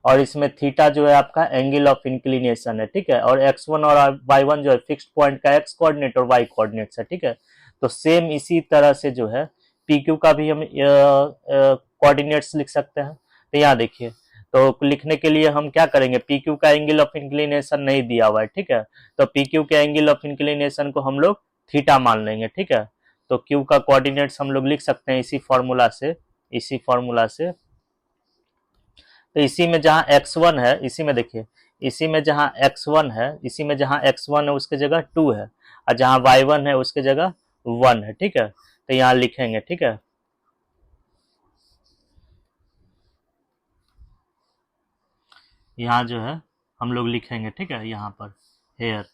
और इसमें थीटा जो है आपका एंगल ऑफ इंक्लिनेशन है, ठीक है, और x1 और y1 जो है फिक्स्ड पॉइंट का x कोऑर्डिनेट और y कोऑर्डिनेट्स है, ठीक है। तो सेम इसी तरह से जो है पी क्यू का भी हम कोऑर्डिनेट्स लिख सकते हैं। तो यहाँ देखिए, तो लिखने के लिए हम क्या करेंगे, पी क्यू का एंगल ऑफ इंक्लिनेशन नहीं दिया हुआ है, ठीक है, तो पी क्यू के एंगल ऑफ इंक्लिनेशन को हम लोग थीटा मान लेंगे, ठीक है। तो क्यू का कोऑर्डिनेट्स हम लोग लिख सकते हैं इसी फॉर्मूला से, इसी फॉर्मूला से। तो इसी में जहां x1 है, इसी में देखिए, इसी में जहां x1 है, इसी में जहां x1 है उसके जगह 2 है, और जहां y1 है उसके जगह 1 है, ठीक है। तो यहाँ लिखेंगे, ठीक है, यहाँ जो है हम लोग लिखेंगे, ठीक है, यहाँ पर हेयर,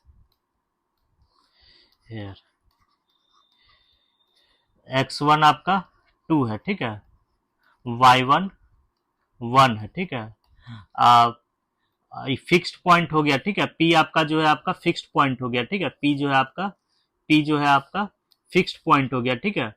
हेयर x1 आपका 2 है, ठीक है, y1 1 है, ठीक है। फिक्स्ड पॉइंट हो गया, ठीक है, पी आपका जो है आपका फिक्स्ड पॉइंट हो गया, ठीक है, पी जो है आपका, पी जो है आपका फिक्स्ड पॉइंट हो गया, ठीक है।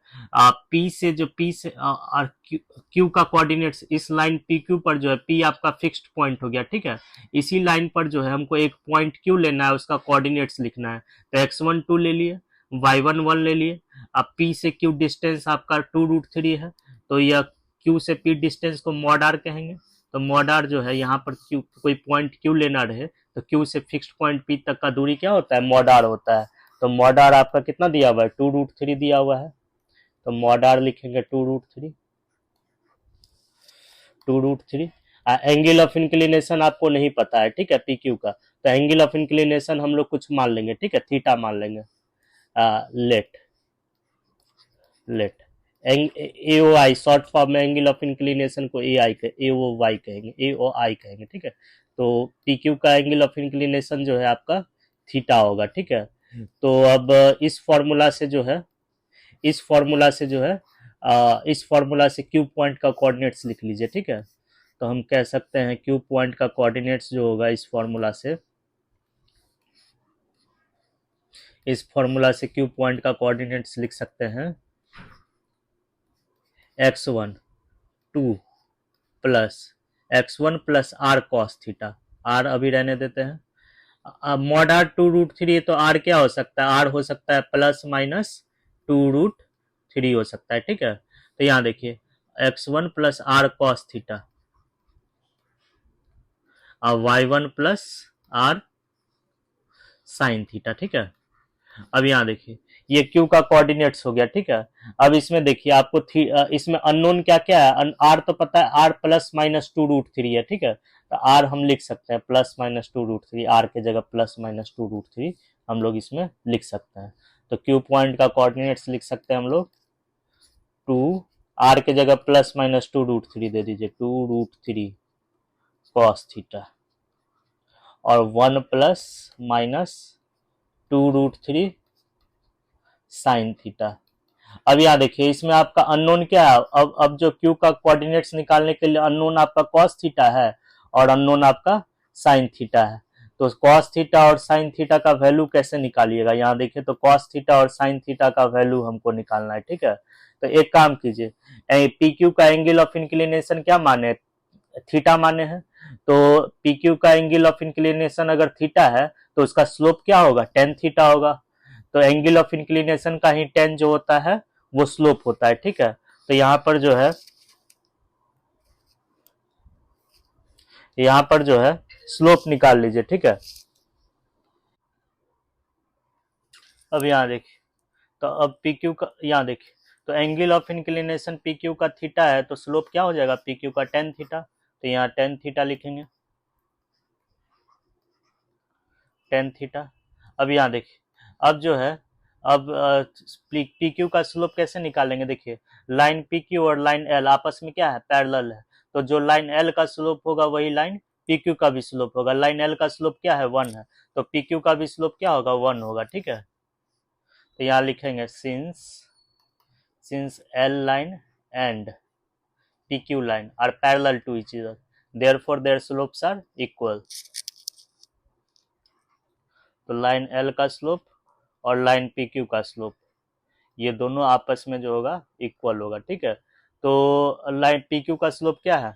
पी से जो पी से और क्यू का कोऑर्डिनेट्स इस लाइन पी क्यू पर जो है पी आपका फिक्स्ड पॉइंट हो गया, ठीक है। इसी लाइन पर जो है हमको एक पॉइंट क्यू लेना है, उसका कोऑर्डिनेट्स लिखना है। तो x1 2 ले लिए, y1 1 ले लिए। अब पी से क्यू डिस्टेंस आपका 2√3 है, तो यह क्यू से पी डिस्टेंस को मॉड आर कहेंगे। तो मॉड आर जो है यहाँ पर क्यू, कोई पॉइंट क्यू लेना रहे तो क्यू से फिक्स्ड पॉइंट पी तक का दूरी क्या होता है, मॉड आर होता है। तो मॉड आर आपका कितना दिया हुआ है, 2√3 दिया हुआ है। तो मॉड आर लिखेंगे 2√3, 2√3। एंगल ऑफ इंक्लिनेशन आपको नहीं पता है, ठीक है, पी क्यू का, तो एंगल ऑफ इंक्लिनेशन हम लोग कुछ मान लेंगे, ठीक है, थीटा मान लेंगे। लेट, लेट ए ओ आई, शॉर्ट फॉर्म में एंगल ऑफ इंक्लिनेशन को ए ओ वाई कहेंगे, ए ओ आई कहेंगे, ठीक है। तो पी क्यू का एंगल ऑफ इंक्लिनेशन जो है आपका थीटा होगा, ठीक है। तो अब इस फॉर्मूला से जो है, इस फॉर्मूला से जो है इस फॉर्मूला से क्यू पॉइंट का कोऑर्डिनेट्स लिख लीजिए, ठीक है। तो हम कह सकते हैं क्यू पॉइंट का कोऑर्डिनेट्स जो होगा इस फॉर्मूला से, इस फॉर्मूला से क्यू पॉइंट का कोऑर्डिनेट्स लिख सकते हैं x1 2 plus x1 plus r cos theta, r अभी रहने देते हैं। मॉड आर 2√3, तो आर क्या हो सकता है, आर हो सकता है प्लस माइनस 2√3 हो सकता है, ठीक है। तो यहाँ देखिए x1 plus r cos theta और y1 plus are sine theta, ठीक है। अब यहाँ देखिए ये क्यू का कोऑर्डिनेट्स हो गया, ठीक है। अब इसमें देखिए आपको इसमें अननोन क्या क्या है, आर तो पता है, आर प्लस माइनस 2√3 है, ठीक है। तो आर हम लिख सकते हैं प्लस माइनस 2√3, आर के जगह प्लस माइनस 2√3 हम लोग इसमें लिख सकते हैं। तो क्यू पॉइंट का कोऑर्डिनेट्स लिख सकते हैं हम लोग 2, आर के जगह प्लस माइनस 2√3 दे दीजिए, 2√3 कॉस थीटा और 1 प्लस माइनस 2√3 साइन थीटा। अब यहाँ देखिए इसमें आपका अननोन क्या है, अब जो क्यू का कोऑर्डिनेट्स निकालने के लिए अननोन आपका कॉस थीटा है और अननोन आपका साइन थीटा है। तो कॉस थीटा और साइन थीटा का वैल्यू कैसे निकालिएगा, यहाँ देखिए, तो कॉस थीटा और साइन थीटा का वैल्यू हमको निकालना है, ठीक है। तो एक काम कीजिए, पी क्यू का एंगल ऑफ इंक्लिनेशन क्या माने, थीटा माने हैं। तो पी क्यू का एंगल ऑफ इंक्लिनेशन अगर थीटा है तो उसका स्लोप क्या होगा, टेन थीटा होगा। तो एंगल ऑफ इंक्लिनेशन का ही टेन जो होता है वो स्लोप होता है, ठीक है। तो यहाँ पर जो है, यहाँ पर जो है स्लोप निकाल लीजिए, ठीक है। अब यहाँ देखिए, तो अब पी क्यू का, यहाँ देखिए, तो angle of inclination P Q का थीटा है, तो स्लोप क्या हो जाएगा, पी क्यू का टेन थीटा। तो यहाँ टेन थीटा लिखेंगे, टेन थीटा। अब यहाँ देखिए, अब जो है, अब पी क्यू का स्लोप कैसे निकालेंगे, देखिए लाइन पी क्यू और लाइन एल आपस में क्या है, पैरेलल है। तो जो लाइन एल का स्लोप होगा वही लाइन पी क्यू का भी स्लोप होगा। लाइन एल का स्लोप क्या है, 1 है, तो पी क्यू का भी स्लोप क्या होगा, 1 होगा, ठीक है। तो यहाँ लिखेंगे since L line and P Q line are parallel to each other, therefore their slopes are equal। तो लाइन एल का स्लोप और लाइन पी क्यू का स्लोप ये दोनों आपस में जो होगा इक्वल होगा, ठीक है। तो लाइन पी क्यू का स्लोप क्या है,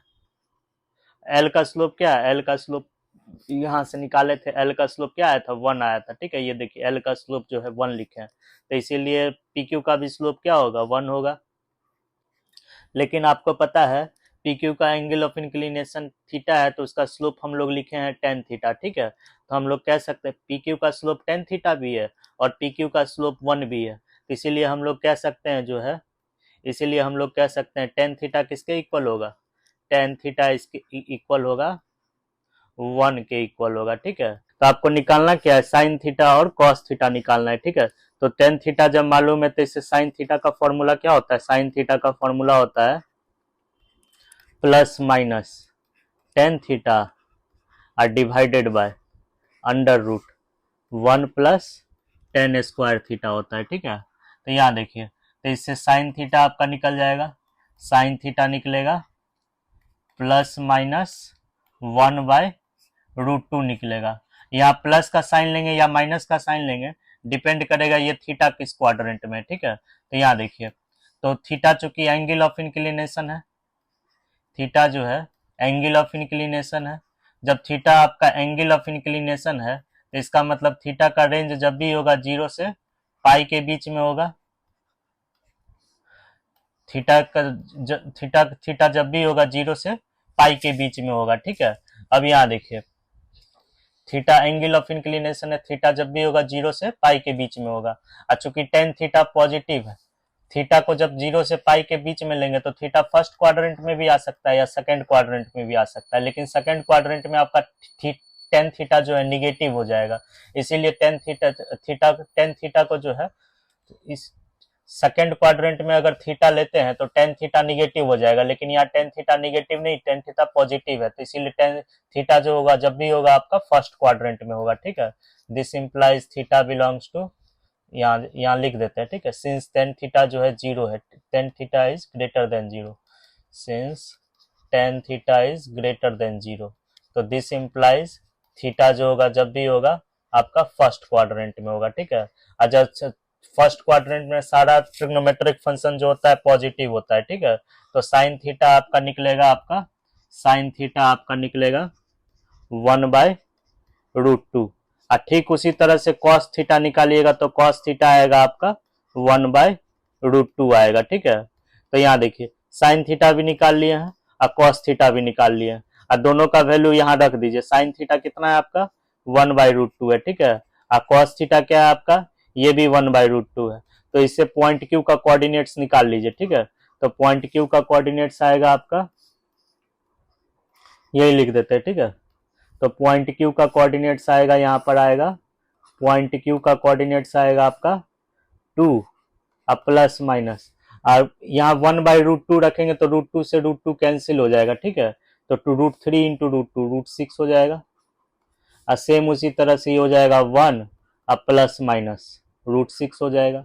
एल का स्लोप क्या है, एल का स्लोप यहाँ से निकाले थे, एल का स्लोप क्या आया था, 1 आया था, ठीक है। ये देखिए एल का स्लोप जो है 1 लिखे हैं, तो इसीलिए पी क्यू का भी स्लोप क्या होगा, 1 होगा। लेकिन आपको पता है पी क्यू का एंगल ऑफ इंक्लिनेशन थीटा है, तो उसका स्लोप हम लोग लिखे हैं टेन थीटा, ठीक है। तो हम लोग कह सकते हैं पी क्यू का स्लोप टेन थीटा भी है और पी क्यू का स्लोप 1 भी है, तो इसीलिए हम लोग कह सकते हैं जो है, इसीलिए हम लोग कह सकते हैं टेन थीटा किसके इक्वल होगा, टेन थीटा इसके इक्वल होगा 1 के इक्वल होगा, ठीक है। तो आपको निकालना क्या है, साइन थीटा और कॉस थीटा निकालना है, ठीक है। तो टेन थीटा जब मालूम है तो इससे साइन थीटा का फॉर्मूला क्या होता है, साइन थीटा का फॉर्मूला होता है plus minus tan theta r divided by under root 1 plus tan square theta होता है, ठीक है। तो यहाँ देखिए, तो इससे साइन थीटा आपका निकल जाएगा, साइन थीटा निकलेगा प्लस माइनस 1 बाय रूट 2 निकलेगा। यहाँ प्लस का साइन लेंगे या माइनस का साइन लेंगे, डिपेंड करेगा ये थीटा किस क्वाड्रेंट में, ठीक है। तो यहाँ देखिए, तो थीटा चूंकि एंगल ऑफ इंक्लिनेशन है, थीटा जो है एंगल ऑफ इंक्लिनेशन है, जब थीटा आपका एंगल ऑफ इंक्लिनेशन है तो इसका मतलब थीटा का रेंज जब भी होगा 0 से पाई के बीच में होगा, थीटा का थीटा थीटा जब भी होगा 0 से पाई के बीच में होगा, ठीक है। अब यहाँ देखिए, थीटा एंगल ऑफ इंक्लिनेशन है, थीटा जब भी होगा 0 से पाई के बीच में होगा, और चूंकि टेन थीटा पॉजिटिव है, थीटा को जब 0 से पाई के बीच में लेंगे तो थीटा फर्स्ट क्वाड्रेंट में भी आ सकता है या सेकंड क्वाड्रेंट में भी आ सकता है, लेकिन सेकंड क्वाड्रेंट में आपका टेन थीटा जो है निगेटिव हो जाएगा, इसीलिए टेन थीटा को जो है इस सेकंड क्वाड्रेंट में अगर थीटा लेते हैं तो टेन थीटा निगेटिव हो जाएगा, लेकिन यहाँ टेन थीटा निगेटिव नहीं, टेन थीटा पॉजिटिव है, तो इसीलिए टेन थीटा जो होगा जब भी होगा आपका फर्स्ट क्वाड्रेंट में होगा, ठीक है। This implies theta belongs to, यहाँ लिख देते हैं, ठीक है। सिंस टेन थीटा जो है 0 है, tan theta is greater than 0, since tan theta is greater than 0, तो दिस इंप्लाइज थीटा जो होगा जब भी होगा आपका फर्स्ट क्वाड्रेंट में होगा, ठीक है। जब फर्स्ट क्वाड्रेंट में सारा ट्रिग्नोमेट्रिक फंक्शन जो होता है पॉजिटिव होता है, ठीक है। तो साइन थीटा आपका निकलेगा, आपका साइन थीटा आपका निकलेगा 1 बाय रूट 2, और ठीक उसी तरह से कॉस थीटा निकालिएगा तो कॉस थीटा आएगा आपका 1 बाय रूट 2 आएगा, ठीक है। तो यहाँ देखिए साइन थीटा भी निकाल लिए हैं और कॉस थीटा भी निकाल लिए हैं, और दोनों का वैल्यू यहाँ रख दीजिए। साइन थीटा कितना है आपका 1 बाय रूट 2 है, ठीक है। और कॉस थीटा क्या है आपका, ये भी 1 बाय रूट 2 है। तो इससे पॉइंट क्यू का कोऑर्डिनेट्स निकाल लीजिए, ठीक है। तो पॉइंट क्यू का कोऑर्डिनेट्स आएगा आपका, यही लिख देते हैं, ठीक है। तो पॉइंट क्यू का कोऑर्डिनेट्स आएगा, यहाँ पर आएगा पॉइंट क्यू का कोऑर्डिनेट्स आएगा आपका 2 और प्लस माइनस, और यहाँ 1 बाई रूट 2 रखेंगे तो रूट 2 से रूट 2 कैंसिल हो जाएगा, ठीक है। तो two root 3 into root 2 root 6 हो जाएगा, और सेम उसी तरह से ये हो जाएगा 1 और प्लस माइनस रूट 6 हो जाएगा।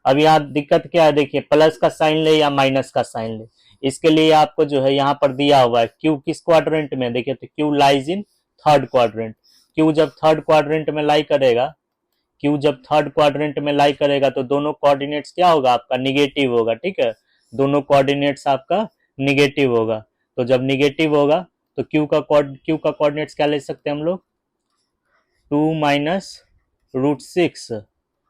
अब यहाँ दिक्कत क्या है, देखिए प्लस का साइन ले या माइनस का साइन ले, इसके लिए आपको जो है यहाँ पर दिया हुआ है क्यू किस क्वाड्रेंट में, देखिए तो Q lies in third quadrant. Q जब थर्ड क्वाड्रेंट में लाई करेगा, क्यू जब थर्ड क्वाड्रेंट में लाई करेगा तो दोनों कोऑर्डिनेट्स क्या होगा आपका, निगेटिव होगा, ठीक है। दोनों कोऑर्डिनेट्स आपका निगेटिव होगा, तो जब निगेटिव होगा तो क्यू का कोऑर्डिनेट्स क्या ले सकते हैं हम लोग, 2 माइनस रूट 6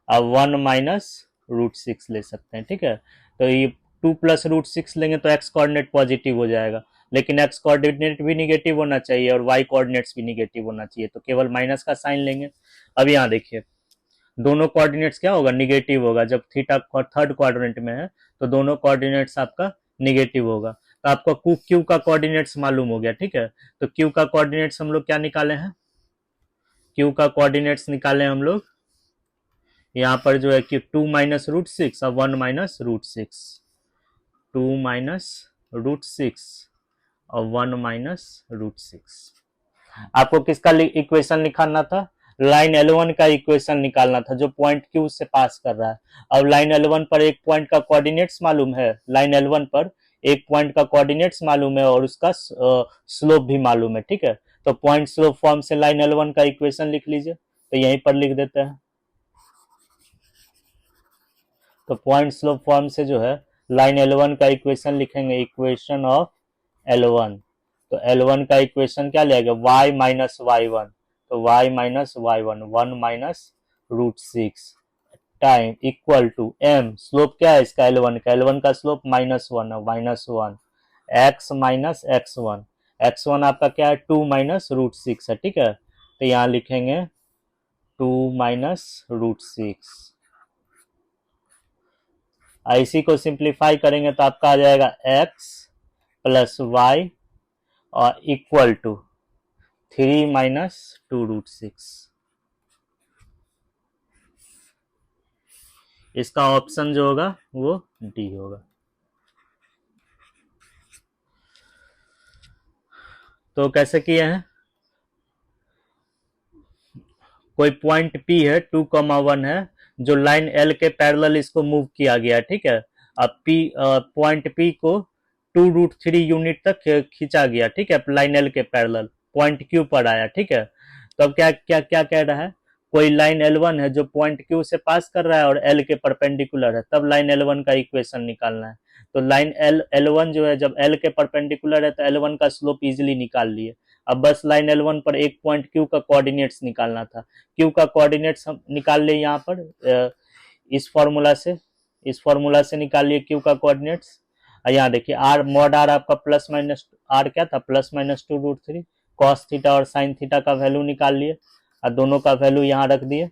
और 1 माइनस रूट 6 ले सकते हैं, ठीक है। तो ये 2 प्लस रूट 6 लेंगे तो एक्स कोऑर्डिनेट पॉजिटिव हो जाएगा, लेकिन एक्स कोऑर्डिनेट भी निगेटिव होना चाहिए और वाई कोऑर्डिनेट्स भी निगेटिव होना चाहिए, तो केवल माइनस का साइन लेंगे। अब यहाँ देखिए दोनों कोऑर्डिनेट्स क्या होगा, निगेटिव होगा, जब थीटा थर्ड क्वाड्रेंट में है तो दोनों कोऑर्डिनेट्स आपका निगेटिव होगा। तो आपको क्यू का कोऑर्डिनेट्स मालूम हो गया, ठीक है। तो क्यू का कोऑर्डिनेट्स हम लोग क्या निकाले हैं, क्यू का कोऑर्डिनेट्स निकाले हम लोग यहाँ पर जो है कि 2 माइनस रूट 6 और 1 माइनस रूट 6, 2 माइनस रूट 6 और 1 माइनस रूट 6। आपको किसका इक्वेशन निकालना था, लाइन L1 का इक्वेशन निकालना था जो पॉइंट क्यू से पास कर रहा है। अब लाइन L1 पर एक पॉइंट का कोऑर्डिनेट्स मालूम है, लाइन L1 पर एक पॉइंट का कोऑर्डिनेट्स मालूम है और उसका स्लोप भी मालूम है, ठीक है। तो पॉइंट स्लोप फॉर्म से लाइन L1 का इक्वेशन लिख लीजिए, तो यहीं पर लिख देते हैं। तो पॉइंट स्लोप फॉर्म से जो है लाइन L1 का इक्वेशन लिखेंगे, इक्वेशन ऑफ L1। तो L1 का इक्वेशन क्या ले आएगा, y माइनस वाई वन, तो y minus y one, 1 minus root six time equal to m, slope क्या है इसका L1 का, L1 का स्लोप -1 है, -1 x माइनस x1, x1 आपका क्या है 2 माइनस रूट सिक्स है, ठीक है। तो यहाँ लिखेंगे 2 माइनस रूट सिक्स, इसी को सिंप्लीफाई करेंगे तो आपका आ जाएगा x प्लस वाई और equal to 3 minus 2 root six. इसका ऑप्शन जो होगा वो डी होगा। तो कैसे किए हैं, कोई पॉइंट P है 2,1 है, जो लाइन L के पैरेलल इसको मूव किया गया, ठीक है। अब पॉइंट P को 2√3 यूनिट तक खींचा गया, ठीक है, लाइन L के पैरेलल पॉइंट Q पर आया, ठीक है। तो अब क्या क्या क्या कह रहा है, कोई लाइन L1 है जो पॉइंट Q से पास कर रहा है और L के परपेंडिकुलर है, तब लाइन L1 का इक्वेशन निकालना है। तो लाइन L1 जो है जब L के परपेंडिकुलर है तो L1 का स्लोप इजीली निकाल लिए। अब बस लाइन L1 पर एक पॉइंट Q का कोऑर्डिनेट्स निकालना था। Q का कोऑर्डिनेट्स हम निकाल लिए यहाँ पर इस फॉर्मूला से निकाल लिए Q का कोऑर्डिनेट्स। यहाँ देखिए आर मॉड आर आपका प्लस माइनस आर क्या था, +-2√3, कॉस थीटा और साइन थीटा का वैल्यू निकाल लिए और दोनों का वैल्यू यहाँ रख दिए।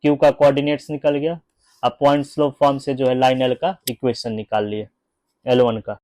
Q का कोऑर्डिनेट्स निकल गया। अब पॉइंट स्लोप फॉर्म से जो है लाइन L का इक्वेशन निकाल लिए L1 का।